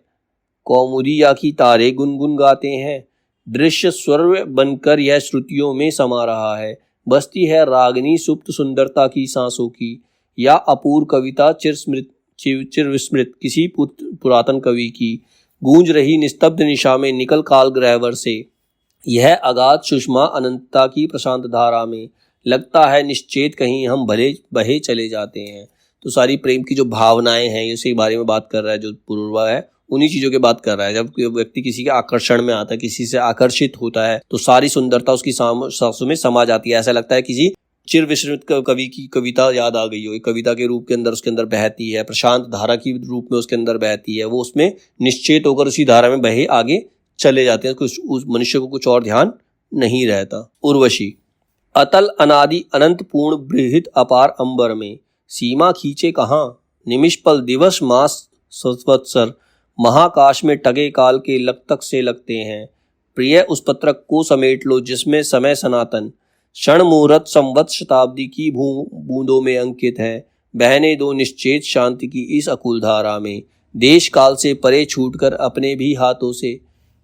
कौमुदी या की तारे गुनगुन गाते हैं। दृश्य स्वर बनकर यह श्रुतियों में समा रहा है। बसती है रागनी सुप्त सुंदरता की सांसों की, या अपूर्व कविता चिर विस्मृत किसी पुरातन कवि की। गूंज रही निस्तब्ध निशा में निकल काल ग्रहवर से, यह अगाध सुषमा अनंतता की प्रशांत धारा में, लगता है निश्चेत कहीं हम भले बहे चले जाते हैं। तो सारी प्रेम की जो भावनाएं हैं इसी बारे में बात कर रहा है जो पूर्वा है, उन्हीं चीज़ों की बात कर रहा है। जब व्यक्ति किसी के आकर्षण में आता है, किसी से आकर्षित होता है, तो सारी सुंदरता उसकी सांसों में समा जाती है। ऐसा लगता है किसी चिर विस्मृत कवि की कविता याद आ गई हो, एक कविता के रूप के अंदर उसके अंदर बहती है, प्रशांत धारा की रूप में उसके अंदर बहती है। वो उसमें निश्चेत होकर उसी धारा में बहे आगे चले जाते हैं, कुछ उस मनुष्य को कुछ और ध्यान नहीं रहता। उर्वशी। अतल अनादि अनंत पूर्ण बृहत अपार अंबर में, सीमा खींचे कहाँ, निमिष पल दिवस मास संवत्सर, महाकाश में टगे काल के लगतक से लगते हैं। प्रिय उस पत्रक को समेट लो जिसमें समय सनातन, क्षण मुहूर्त संवत शताब्दी की बूंदों में अंकित है। बहने दो निश्चेत शांति की इस अकुल धारा में, देश काल से परे छूटकर अपने भी हाथों से,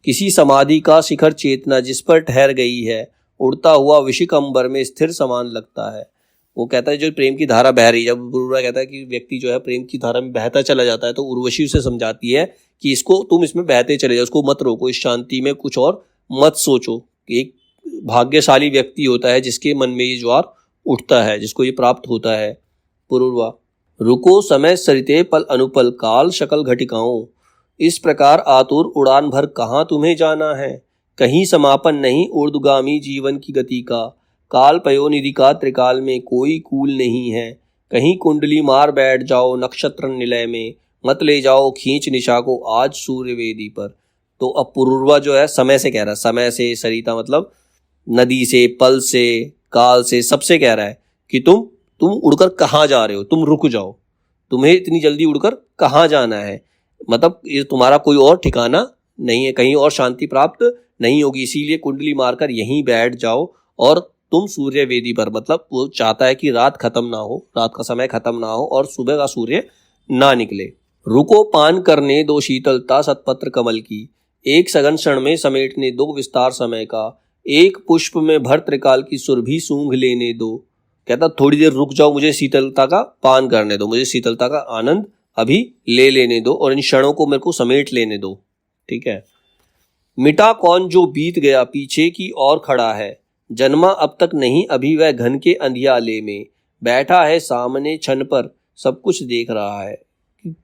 किसी समाधि का शिखर चेतना जिस पर ठहर गई है, उड़ता हुआ विशिक अंबर में स्थिर समान लगता है। वो कहता है जो प्रेम की धारा बह रही है, जब पूर्वा कहता है कि व्यक्ति जो है प्रेम की धारा में बहता चला जाता है, तो उर्वशी उसे समझाती है कि इसको तुम इसमें बहते चले जाओ, उसको मत रोको, इस शांति में कुछ और मत सोचो। एक भाग्यशाली व्यक्ति होता है जिसके मन में ये ज्वार उठता है, जिसको ये प्राप्त होता है। पूर्वा। रुको समय सरिते पल अनुपल, काल शकल घटिकाओं, इस प्रकार आतुर उड़ान भर कहाँ तुम्हें जाना है। कहीं समापन नहीं ऊर्ध्वगामी जीवन की गति का, काल पयोनिधि का त्रिकाल में कोई कूल नहीं है। कहीं कुंडली मार बैठ जाओ नक्षत्र निलय में, मत ले जाओ खींच निशा को आज सूर्य वेदी पर। तो अब पूर्वा जो है समय से कह रहा है, समय से, सरिता मतलब नदी से, पल से, काल से, सबसे कह रहा है कि तुम उड़कर कहाँ जा रहे हो, तुम रुक जाओ, तुम्हें इतनी जल्दी उड़कर कहाँ जाना है। मतलब ये तुम्हारा कोई और ठिकाना नहीं है, कहीं और शांति प्राप्त नहीं होगी, इसीलिए कुंडली मारकर यहीं बैठ जाओ और तुम सूर्य वेदी पर। मतलब वो चाहता है कि रात खत्म ना हो, रात का समय खत्म ना हो और सुबह का सूर्य ना निकले। रुको पान करने दो शीतलता सतपत्र कमल की, एक सघन क्षण में समेटने दो विस्तार समय का, एक पुष्प में भर त्रिकाल की सुरभि सूंघ लेने दो। कहता थोड़ी देर रुक जाओ, मुझे शीतलता का पान करने दो, मुझे शीतलता का आनंद अभी ले लेने दो और इन क्षणों को मेरे को समेट लेने दो। ठीक है। मिटा कौन जो बीत गया पीछे की ओर खड़ा है, जन्मा अब तक नहीं अभी वह घन के अंधियाले में, बैठा है सामने छन पर सब कुछ देख रहा है।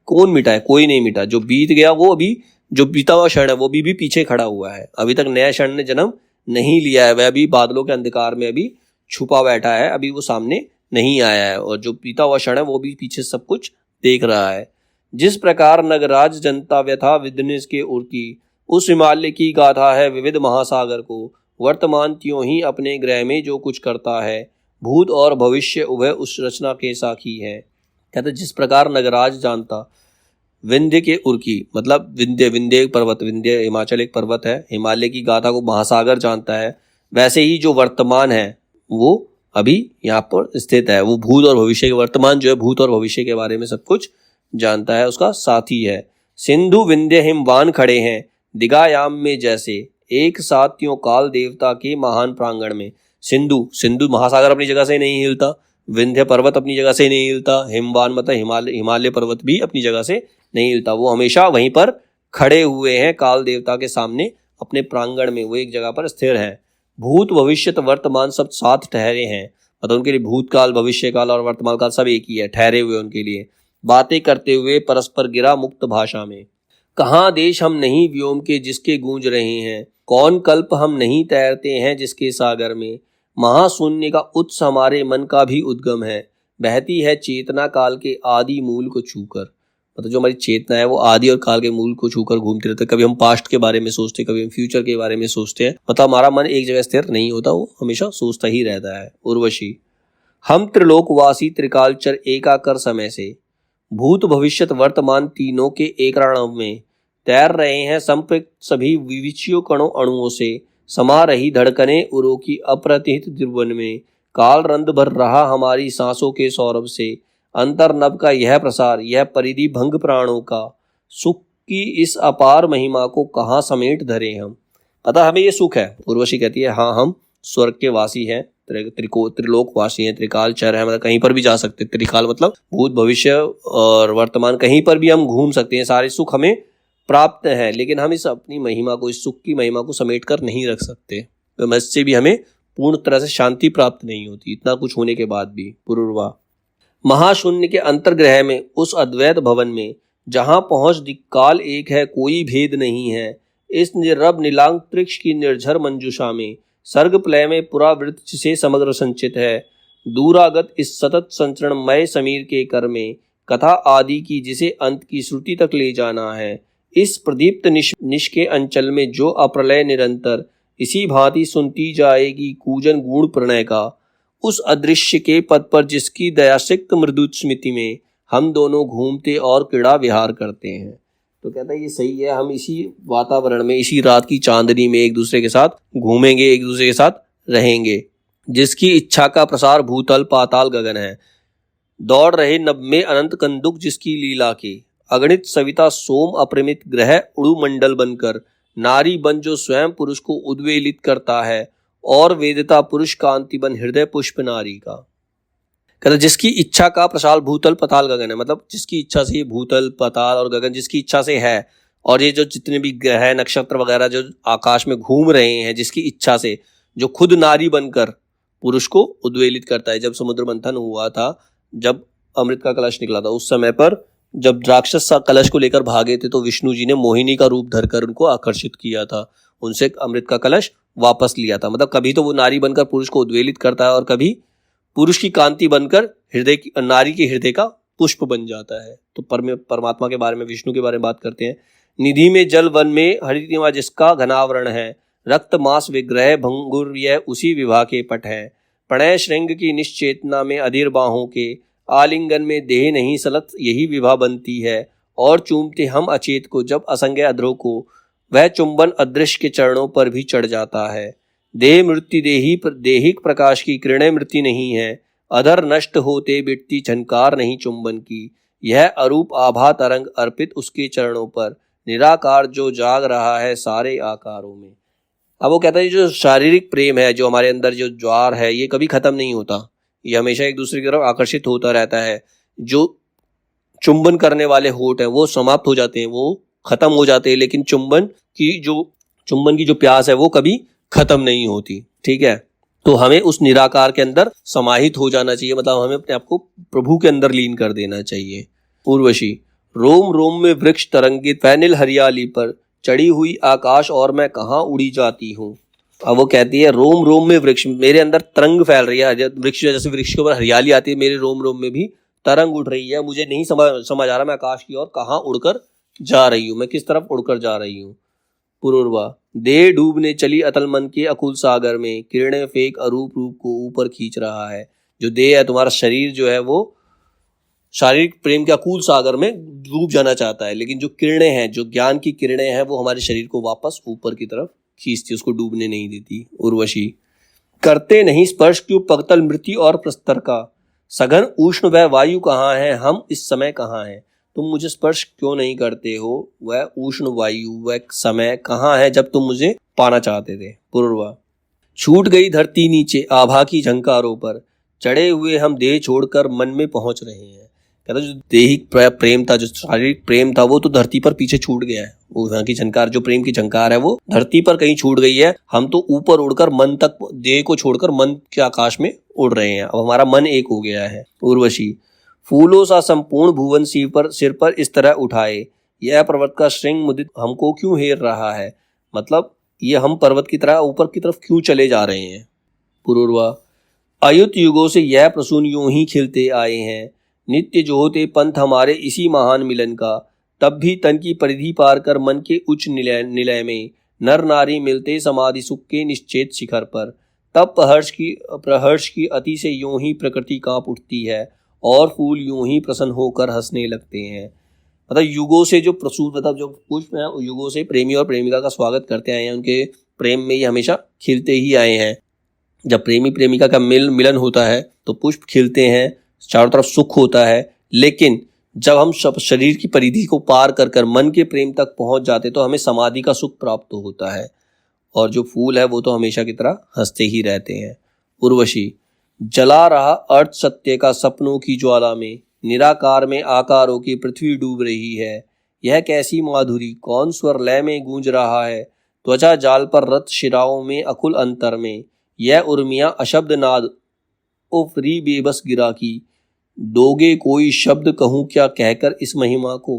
कौन मिटा है? कोई नहीं मिटा। जो बीत गया वो अभी, जो बीता हुआ क्षण है वो भी पीछे खड़ा हुआ है, अभी तक नया क्षण ने जन्म नहीं लिया है, वह अभी बादलों के अंधकार में अभी छुपा बैठा है, अभी वो सामने नहीं आया है। और जो बीता हुआ क्षण है वो भी पीछे सब कुछ देख रहा है। जिस प्रकार नगराज जनता व्यथा विद्निस के उर की, उस हिमालय की गाथा है विविध महासागर को, वर्तमान त्यों ही अपने ग्रह में जो कुछ करता है, भूत और भविष्य उभय उस रचना के साखी है। कहते जिस प्रकार नगराज जानता विंध्य के उर की, मतलब विंध्य पर्वत, विंध्य हिमाचल एक पर्वत है, हिमालय की गाथा को महासागर जानता है, वैसे ही जो वर्तमान है वो अभी यहाँ पर स्थित है, वो भूत और भविष्य के, वर्तमान जो है भूत और भविष्य के बारे में सब कुछ जानता है, उसका साथी है। सिंधु विंध्य हिमवान खड़े हैं दिगायाम में जैसे, एक साथ त्यों काल देवता के महान प्रांगण में। सिंधु महासागर अपनी जगह से नहीं हिलता, विंध्य पर्वत अपनी जगह से नहीं हिलता, हिमवान मतलब हिमालय पर्वत भी अपनी जगह से नहीं हिलता, वो हमेशा वहीं पर खड़े हुए हैं काल देवता के सामने अपने प्रांगण में, वो एक जगह पर स्थिर है। भूत भविष्य वर्तमान सब साथ ठहरे हैं, मतलब उनके लिए भूतकाल भविष्य काल और वर्तमान काल सब एक ही है, ठहरे हुए उनके लिए, बातें करते हुए परस्पर गिरा मुक्त भाषा में। कहाँ देश हम नहीं व्योम के जिसके गूंज रहे हैं, कौन कल्प हम नहीं तैरते हैं जिसके सागर में, महाशून्य का उत्स हमारे मन का भी उद्गम है, बहती है चेतना काल के आदि मूल को छूकर। मतलब जो हमारी चेतना है वो आदि और काल के मूल को छूकर घूमती रहती है। कभी हम पास्ट के बारे में सोचते हैं, कभी हम फ्यूचर के बारे में सोचते हैं, मतलब हमारा मन एक जगह स्थिर नहीं होता, वो हमेशा सोचता ही रहता है। उर्वशी, हम त्रिलोकवासी त्रिकालचर एकाकर समय से भूत भविष्यत वर्तमान तीनों के एक रणव में तैर रहे हैं। संपृक्त सभी विविचियों कणों अणुओं से समा रही धड़कने उरों की अप्रतिहित त्रिभुवन में काल रंध भर रहा हमारी सांसों के सौरभ से अंतर नभ का यह प्रसार, यह परिधि भंग प्राणों का सुख की इस अपार महिमा को कहाँ समेट धरे हम। अतः हमें ये सुख है। उर्वशी कहती है हाँ, हम स्वर्ग के वासी हैं, त्रिलोक वासी हैं, त्रिकाल चर है, मतलब कहीं पर भी जा सकते हैं। त्रिकाल मतलब भूत भविष्य और वर्तमान, कहीं पर भी हम घूम सकते हैं, सारे सुख हमें प्राप्त है। लेकिन हम इस अपनी महिमा को, इस सुख की महिमा को समेट कर नहीं रख सकते, तो इससे भी हमें पूर्ण तरह से शांति प्राप्त नहीं होती, इतना कुछ होने के बाद भी। पुरुर्वा, महाशून्य के अंतर्ग्रह में उस अद्वैत भवन में जहां पहुंच दिक्काल एक है, कोई भेद नहीं है। इस निर्रब नीलांतरिक्ष की निर्झर मंजुषा में सर्ग प्लय में पुरावृत से समग्र संचित है। दूरागत इस सतत संचरणमय समीर के कर में कथा आदि की जिसे अंत की श्रुति तक ले जाना है। इस प्रदीप्त निश के अंचल में जो अप्रलय निरंतर इसी भांति सुनती जाएगी कूजन गुण प्रणय का, उस अदृश्य के पद पर जिसकी दयासिक्त मृदुत स्मृति में हम दोनों घूमते और क्रीड़ा विहार करते हैं। तो कहता है ये सही है, हम इसी वातावरण में, इसी रात की चांदनी में एक दूसरे के साथ घूमेंगे, एक दूसरे के साथ रहेंगे। जिसकी इच्छा का प्रसार भूतल पाताल गगन है, दौड़ रहे नभ में अनंत कंदुक जिसकी लीला के, अगणित सविता सोम अपरिमित ग्रह उड़ु मंडल बनकर, नारी बन जो स्वयं पुरुष को उद्वेलित करता है, और वेदता पुरुष कांति बन हृदय पुष्प नारी का। कहते जिसकी इच्छा का प्रसार भूतल पाताल गगन है, मतलब जिसकी इच्छा से ये भूतल पाताल और गगन जिसकी इच्छा से है, और ये जो जितने भी ग्रह नक्षत्र वगैरह जो आकाश में घूम रहे हैं जिसकी इच्छा से, जो खुद नारी बनकर पुरुष को उद्वेलित करता है। जब समुद्र मंथन हुआ था, जब अमृत का कलश निकला था, उस समय पर जब राक्षस कलश को लेकर भागे थे तो विष्णु जी ने मोहिनी का रूप धरकर उनको आकर्षित किया था, उनसे अमृत का कलश वापस लिया था। मतलब कभी तो वो नारी बनकर पुरुष को उद्वेलित करता है और कभी पुरुष की कांति बनकर हृदय की, नारी के हृदय का पुष्प बन जाता है। तो परमात्मा के बारे में, विष्णु के बारे में बात करते हैं। निधि में जल वन में हरितिमा जिसका घनावरण है, रक्त मांस विग्रह भंगुर यह उसी विवाह के पट है। प्रणय श्रृंग की निश्चेतना में अधीर बाहों के आलिंगन में देह नहीं सलत यही विवाह बनती है। और चूमते हम अचेत को जब असंज्ञ अधरों को, वह चुंबन अदृश्य के चरणों पर भी चढ़ जाता है। देह मृत्यु देहिक प्रकाश की किरणें मृत्यु नहीं है, अधर नष्ट होते बिटती झनकार नहीं चुंबन की। यह अरूप आभा तरंग अर्पित उसके चरणों पर, निराकार जो जाग रहा है सारे आकारों में। अब वो कहता है जो शारीरिक प्रेम है, जो हमारे अंदर जो ज्वार है, ये कभी खत्म नहीं होता, ये हमेशा एक दूसरे की तरफ आकर्षित होता रहता है। जो चुंबन करने वाले होठ हैं वो समाप्त हो जाते हैं, वो खत्म हो जाते हैं, लेकिन चुंबन की जो प्यास है वो कभी खत्म नहीं होती। ठीक है, तो हमें उस निराकार के अंदर समाहित हो जाना चाहिए, मतलब हमें अपने आप को प्रभु के अंदर लीन कर देना चाहिए। उर्वशी, रोम रोम में वृक्ष तरंगित फैनिल हरियाली पर चढ़ी हुई आकाश और मैं कहाँ उड़ी जाती हूँ। अब वो कहती है रोम रोम में वृक्ष, मेरे अंदर तरंग फैल रही है, वृक्ष जैसे वृक्ष के ऊपर हरियाली आती है, मेरे रोम रोम में भी तरंग उठ रही है। मुझे नहीं समझ आ रहा मैं आकाश की ओर कहाँ उड़कर जा रही हूँ, मैं किस तरफ उड़कर जा रही हूँ। पुरुर्वा, देह डूबने चली अतल मन के अकुल सागर में, किरणें फेंक अरूप रूप को ऊपर खींच रहा है। जो देह है, तुम्हारा शरीर जो है, वो शारीरिक प्रेम के अकुल सागर में डूब जाना चाहता है, लेकिन जो किरणें हैं, जो ज्ञान की किरणें हैं, वो हमारे शरीर को वापस ऊपर की तरफ खींचती, उसको डूबने नहीं देती। उर्वशी, करते नहीं स्पर्श क्यों पगतल मृत्यु और प्रस्तर का, सघन उष्ण वह वायु कहाँ है, हम इस समय कहाँ हैं। तुम मुझे स्पर्श क्यों नहीं करते हो, वह उष्ण वायु, वह समय कहाँ है जब तुम मुझे पाना चाहते थे। पूर्वा, छूट गई धरती नीचे आभा की झंकारों पर, चढ़े हुए हम देह छोड़कर मन में पहुंच रहे हैं। कहता जो देहिक प्रेम था, जो शारीरिक प्रेम था, वो तो धरती पर पीछे छूट गया है। वहाँ की झंकार, जो प्रेम की झंकार है, वो धरती पर कहीं छूट गई है। हम तो ऊपर उड़कर मन तक, देह को छोड़कर मन के आकाश में उड़ रहे हैं। अब हमारा मन एक हो गया है। उर्वशी, फूलों सा संपूर्ण भुवन सिर पर इस तरह उठाए, यह पर्वत का श्रृंग मुदित हमको क्यों हेर रहा है। मतलब ये हम पर्वत की तरह ऊपर की तरफ क्यों चले जा रहे हैं। पुरुर्वा, अयुत युगों से यह प्रसून यूं ही खिलते आए हैं, नित्य जो होते पंथ हमारे इसी महान मिलन का, तब भी तन की परिधि पार कर मन के उच्च निलय में नर नारी मिलते समाधि सुख के निश्चेत शिखर पर, तब प्रहर्ष की अति से यूं ही प्रकृति कांप उठती है और फूल यूं ही प्रसन्न होकर हंसने लगते हैं। मतलब युगों से जो प्रसूत, मतलब जो पुष्प हैं युगों से प्रेमी और प्रेमिका का स्वागत करते आए हैं, उनके प्रेम में ये हमेशा खिलते ही आए हैं। जब प्रेमी प्रेमिका का मिलन होता है तो पुष्प खिलते हैं, चारों तरफ सुख होता है। लेकिन जब हम शरीर की परिधि को पार कर कर मन के प्रेम तक पहुंच जाते तो हमें समाधि का सुख प्राप्त होता है, और जो फूल है वो तो हमेशा की तरह हंसते ही रहते हैं। उर्वशी, जला रहा अर्थ सत्य का सपनों की ज्वाला में, निराकार में आकारों की पृथ्वी डूब रही है। यह कैसी माधुरी, कौन स्वर लय में गूंज रहा है, त्वचा जाल पर रत शिराओं में अकुल अंतर में। यह उर्मियां अशब्द नाद, उफरी बेबस गिरा की, दोगे कोई शब्द कहूँ क्या कहकर इस महिमा को।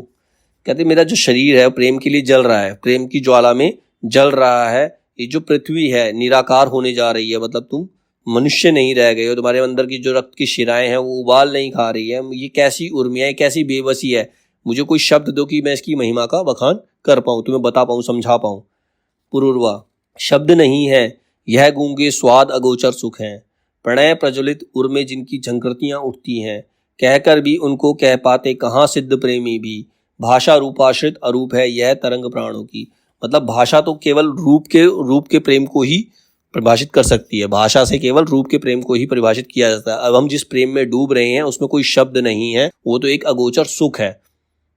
कहते मेरा जो शरीर है प्रेम के लिए जल रहा है, प्रेम की ज्वाला में जल रहा है। ये जो पृथ्वी है निराकार होने जा रही है, मतलब तुम मनुष्य नहीं रह गए हो, तुम्हारे अंदर की जो रक्त की शिराएं हैं वो उबाल नहीं खा रही है। ये कैसी उर्मियाँ, कैसी बेबसी है, मुझे कोई शब्द दो कि मैं इसकी महिमा का बखान कर पाऊँ, तुम्हें बता पाऊँ, समझा पाऊँ। पुरुरवा, शब्द नहीं है यह गूंगे स्वाद अगोचर सुख हैं, प्रणय प्रज्वलित उर्मे जिनकी झंकृतियाँ उठती हैं, कहकर भी उनको कह पाते कहाँ सिद्ध प्रेमी भी। भाषा रूपाश्रित अरूप है यह तरंग प्राणों की। मतलब भाषा तो केवल रूप के प्रेम को ही परिभाषित कर सकती है, भाषा से केवल रूप के प्रेम को ही परिभाषित किया जाता है। अब हम जिस प्रेम में डूब रहे हैं उसमें कोई शब्द नहीं है, वो तो एक अगोचर सुख है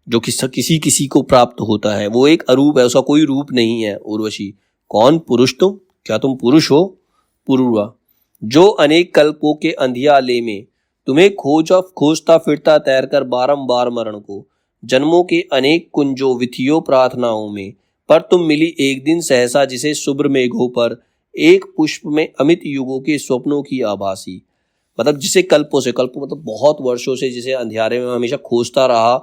जो किसी किसी को प्राप्त होता है, वो एक अरूप है, उसका कोई रूप नहीं है। उर्वशी, कौन पुरुष तुम, क्या तुम पुरुष हो। पुरुरवा, जो अनेक कल्पों के अंधियाले में तुम्हें खोजता फिरता तैरकर बारंबार मरण को, जन्मों के अनेक कुंजों विथियों प्रार्थनाओं में, पर तुम मिली एक दिन सहसा जिसे शुभ्र मेघों पर, एक पुष्प में अमित युगों के स्वप्नों की आभासी। मतलब जिसे कल्पों मतलब बहुत वर्षों से जिसे अंधियारे में हमेशा खोजता रहा,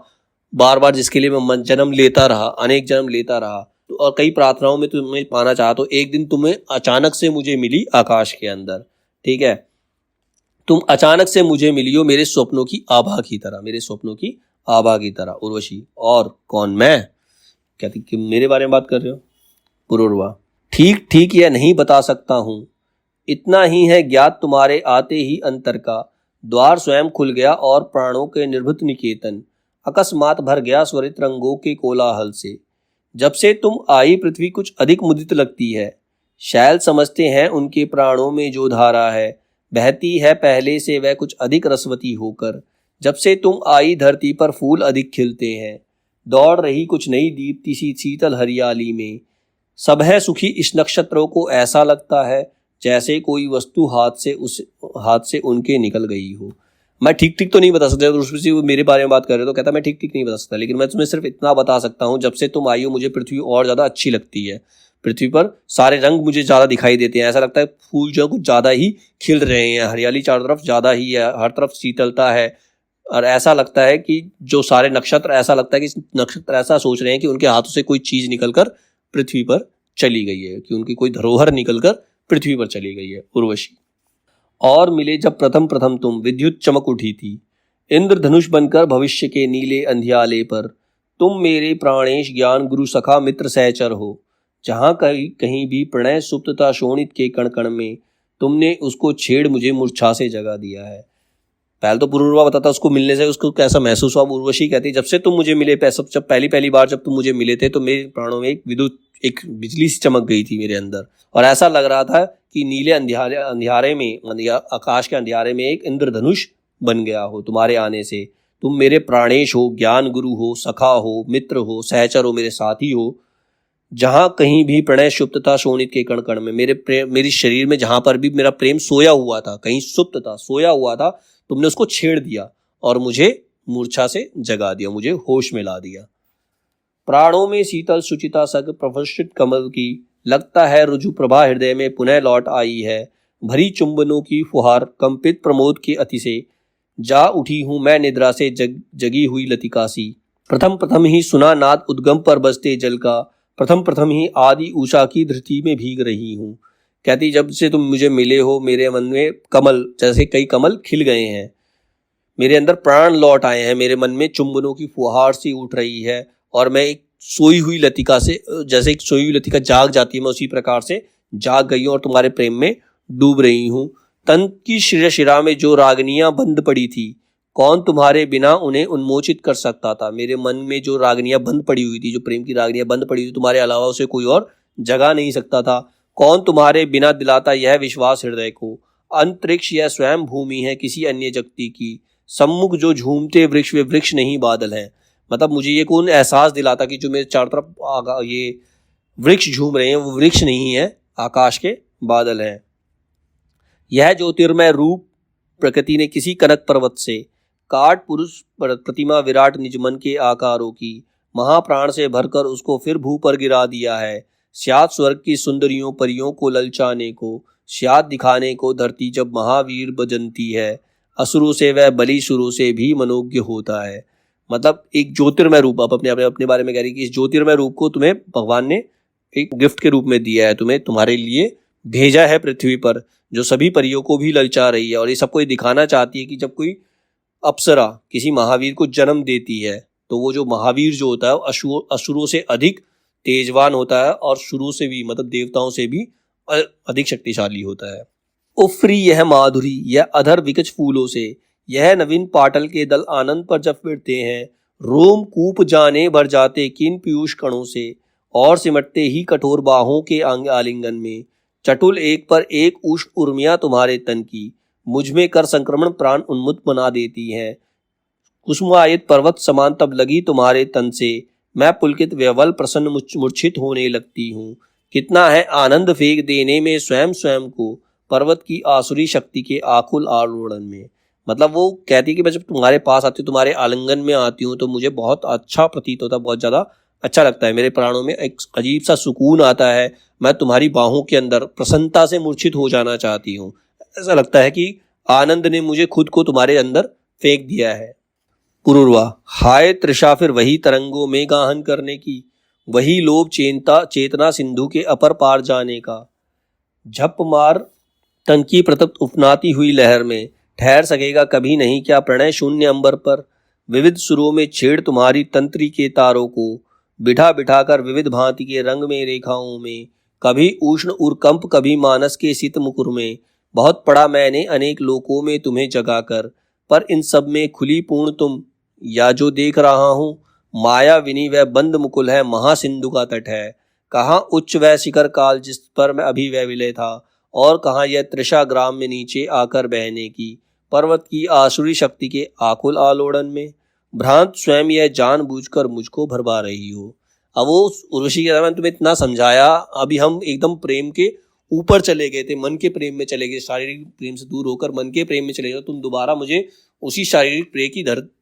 बार बार जिसके लिए मैं जन्म लेता रहा, अनेक जन्म लेता रहा, तो और कई प्रार्थनाओं में तुम्हें पाना चाहा, तो एक दिन तुम्हें अचानक से मुझे मिली आकाश के अंदर। ठीक है, तुम अचानक से मुझे मिली हो मेरे स्वप्नों की आभा की तरह, मेरे स्वप्नों की आभा की तरह। उर्वशी, और कौन मैं, कहती कि मेरे बारे में बात कर रहे हो। पुरुरवा, ठीक ठीक यह नहीं बता सकता हूँ, इतना ही है ज्ञात तुम्हारे आते ही अंतर का द्वार स्वयं खुल गया और प्राणों के निर्भुत निकेतन अकस्मात भर गया स्वरित रंगों के कोलाहल से। जब से तुम आई पृथ्वी कुछ अधिक मुदित लगती है, शैल समझते हैं उनके प्राणों में जो धारा है, बहती है पहले से वह कुछ अधिक रसवती होकर। जब से तुम आई धरती पर फूल अधिक खिलते हैं, दौड़ रही कुछ नई दीप्ति सी शीतल हरियाली में। सब है सुखी इस नक्षत्रों को ऐसा लगता है जैसे कोई वस्तु हाथ से उनके निकल गई हो। मैं ठीक ठीक तो नहीं बता सकता, उसमें वो मेरे बारे में बात कर रहे हो तो कहता मैं ठीक ठीक नहीं बता सकता, लेकिन मैं तुम्हें सिर्फ इतना बता सकता हूँ, जब से तुम आई हो मुझे पृथ्वी और ज़्यादा अच्छी लगती है। पृथ्वी पर सारे रंग मुझे ज़्यादा दिखाई देते हैं, ऐसा लगता है फूल जो कुछ ज़्यादा ही खिल रहे हैं, हरियाली चारों तरफ ज़्यादा ही है, हर तरफ शीतलता है, और ऐसा लगता है कि जो सारे नक्षत्र, ऐसा लगता है कि नक्षत्र ऐसा सोच रहे हैं कि उनके हाथों से कोई चीज़ निकलकर पृथ्वी पर चली गई है, कि उनकी कोई धरोहर निकलकर पृथ्वी पर चली गई है। उर्वशी, और मिले जब प्रथम प्रथम तुम विद्युत चमक उठी थी इंद्रधनुष बनकर भविष्य के नीले अंधियाले पर। तुम मेरे प्राणेश ज्ञान गुरु सखा मित्र सहचर हो, जहाँ कहीं भी प्रणय सुप्तता शोणित के कण कण में तुमने उसको छेड़ मुझे मूर्छा से जगा दिया है। पहले तो पुरुरवा बताता उसको मिलने से उसको कैसा महसूस हुआ। उर्वशी कहती जब से तुम मुझे मिले, जब पहली बार जब तुम मुझे मिले थे तो मेरे प्राणों में एक बिजली सी चमक गई थी मेरे अंदर, और ऐसा लग रहा था कि नीले अंधियारे में, आकाश के अंधियारे में एक इंद्रधनुष बन गया हो तुम्हारे आने से। तुम मेरे प्राणेश हो, ज्ञान गुरु हो, सखा हो, मित्र हो, सहचर हो, मेरे साथी हो। जहाँ कहीं भी प्रणय सुप्त था शोणित के कण कण में, मेरी शरीर में जहाँ पर भी मेरा प्रेम सोया हुआ था, कहीं सुप्त था, सोया हुआ था, तुमने उसको छेड़ दिया और मुझे मूर्छा से जगा दिया, मुझे होश में ला दिया। प्राणों में शीतल सुचिता सग प्रफुल्लित कमल की, लगता है रुजु प्रभा हृदय में पुनः लौट आई है। भरी चुंबनों की फुहार कंपित प्रमोद के अति से, जा उठी हूँ मैं निद्रा से जगी हुई लतिका सी। प्रथम प्रथम ही सुना नाद उद्गम पर बसते जल का, प्रथम प्रथम ही आदि उषा की धृति में भीग रही हूँ। कहती जब से तुम मुझे मिले हो मेरे मन में कमल, जैसे कई कमल खिल गए हैं। मेरे अंदर प्राण लौट आए हैं, मेरे मन में चुंबनों की फुहार सी उठ रही है और मैं एक सोई हुई लतिका से, जैसे एक सोई हुई लतिका जाग जाती है, मैं उसी प्रकार से जाग गई हूँ और तुम्हारे प्रेम में डूब रही हूँ। तन की शिरा शिरा में जो रागनियां बंद पड़ी थी, कौन तुम्हारे बिना उन्हें उन्मोचित कर सकता था। मेरे मन में जो रागनियां बंद पड़ी हुई थी, जो प्रेम की रागनियां बंद पड़ी हुई थी, तुम्हारे अलावा उसे कोई और जगा नहीं सकता था। कौन तुम्हारे बिना दिलाता यह विश्वास हृदय को, अंतरिक्ष यह स्वयं भूमि है किसी अन्य जगती की, सम्मुख जो झूमते वृक्ष वे वृक्ष नहीं बादल हैं। मतलब मुझे ये कौन एहसास दिलाता कि जो मेरे चारों तरफ ये वृक्ष झूम रहे हैं वो वृक्ष नहीं है, आकाश के बादल हैं। यह ज्योतिर्मय रूप प्रकृति ने किसी कनक पर्वत से, काट पुरुष प्रतिमा विराट निजमन के आकारों की, महाप्राण से भरकर उसको फिर भू पर गिरा दिया है। स्याद स्वर्ग की सुंदरियों परियों को ललचाने को, स्याद दिखाने को धरती जब महावीर बजनती है, असुरों से वह बलि शुरू से भी मनोज्ञ होता है। मतलब एक ज्योतिर्मय रूप, आप अपने बारे में कह रही कि इस ज्योतिर्मय रूप को तुम्हें भगवान ने एक गिफ्ट के रूप में दिया है, तुम्हें तुम्हारे लिए भेजा है पृथ्वी पर, जो सभी परियों को भी ललचा रही है। और ये सबको ये दिखाना चाहती है कि जब कोई अप्सरा किसी महावीर को जन्म देती है तो वो जो महावीर जो होता है वो असुरों से अधिक तेजवान होता है और शुरू से भी, मतलब देवताओं से भी अधिक शक्तिशाली होता है। उफ्री यह माधुरी, यह अधर विकच फूलों से, यह नवीन पाटल के दल आनंद पर जब फिरते हैं, रोम कूप जाने भर जाते किन पीयूष कणों से, और सिमटते ही कठोर बाहों के अंग आलिंगन में। चटुल एक पर एक उष्ण उर्मियां तुम्हारे तन की, मुझ में कर संक्रमण प्राण उन्मुक्त बना देती हैं। कुसुमायित पर्वत समान तब लगी तुम्हारे तन से, मैं पुलकित व्यवल प्रसन्न मूर्छित होने लगती हूँ। कितना है आनंद फेंक देने में स्वयं स्वयं को, पर्वत की आसुरी शक्ति के आकुल आलोड़न में। मतलब वो कहती है कि मैं जब तुम्हारे पास आती हूँ, तुम्हारे आलिंगन में आती हूँ, तो मुझे बहुत अच्छा प्रतीत होता है, बहुत ज़्यादा अच्छा लगता है। मेरे प्राणों में एक अजीब सा सुकून आता है। मैं तुम्हारी बाहों के अंदर प्रसन्नता से मूर्छित हो जाना चाहती हूँ। ऐसा लगता है कि आनंद ने मुझे खुद को तुम्हारे अंदर फेंक दिया है। पुरुरवा, हाय तृषा फिर वही तरंगों में गाहन करने की, वही लोभ चेतना सिंधु के अपर पार जाने का। झप मार तन की प्रतप्त उफनाती हुई लहर में, ठहर सकेगा कभी नहीं क्या प्रणय शून्य अंबर पर। विविध सुरों में छेड़ तुम्हारी तंत्री के तारों को, बिठा बिठा कर विविध भांति के रंग में रेखाओं में। कभी उष्ण उर्कंप कभी मानस के शीत मुकुर में, बहुत पड़ा मैंने अनेक लोकों में तुम्हें जगाकर, पर इन सब में खुली पूर्ण तुम, या जो देख रहा हूँ माया विनी वह बंद मुकुल है, महासिंधु का तट है। कहाँ उच्च वह शिखर काल जिस पर मैं अभी वह विलय था, और कहाँ यह तृषा ग्राम में नीचे आकर बहने की, पर्वत की आसुरी शक्ति के आकुल आलोड़न में। भ्रांत स्वयं यह जानबूझकर मुझको भरवा रही हो। अब वो उर्वशी के मैंने तुम्हें इतना समझाया, अभी हम एकदम प्रेम के ऊपर चले गए थे, मन के प्रेम में चले गए, शारीरिक प्रेम से दूर होकर मन के प्रेम में चले गए। तुम दोबारा मुझे उसी शारीरिक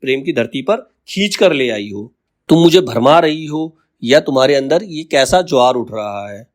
प्रेम की धरती पर खींच कर ले आई हो। तुम मुझे भरमा रही हो, या तुम्हारे अंदर ये कैसा ज्वार उठ रहा है।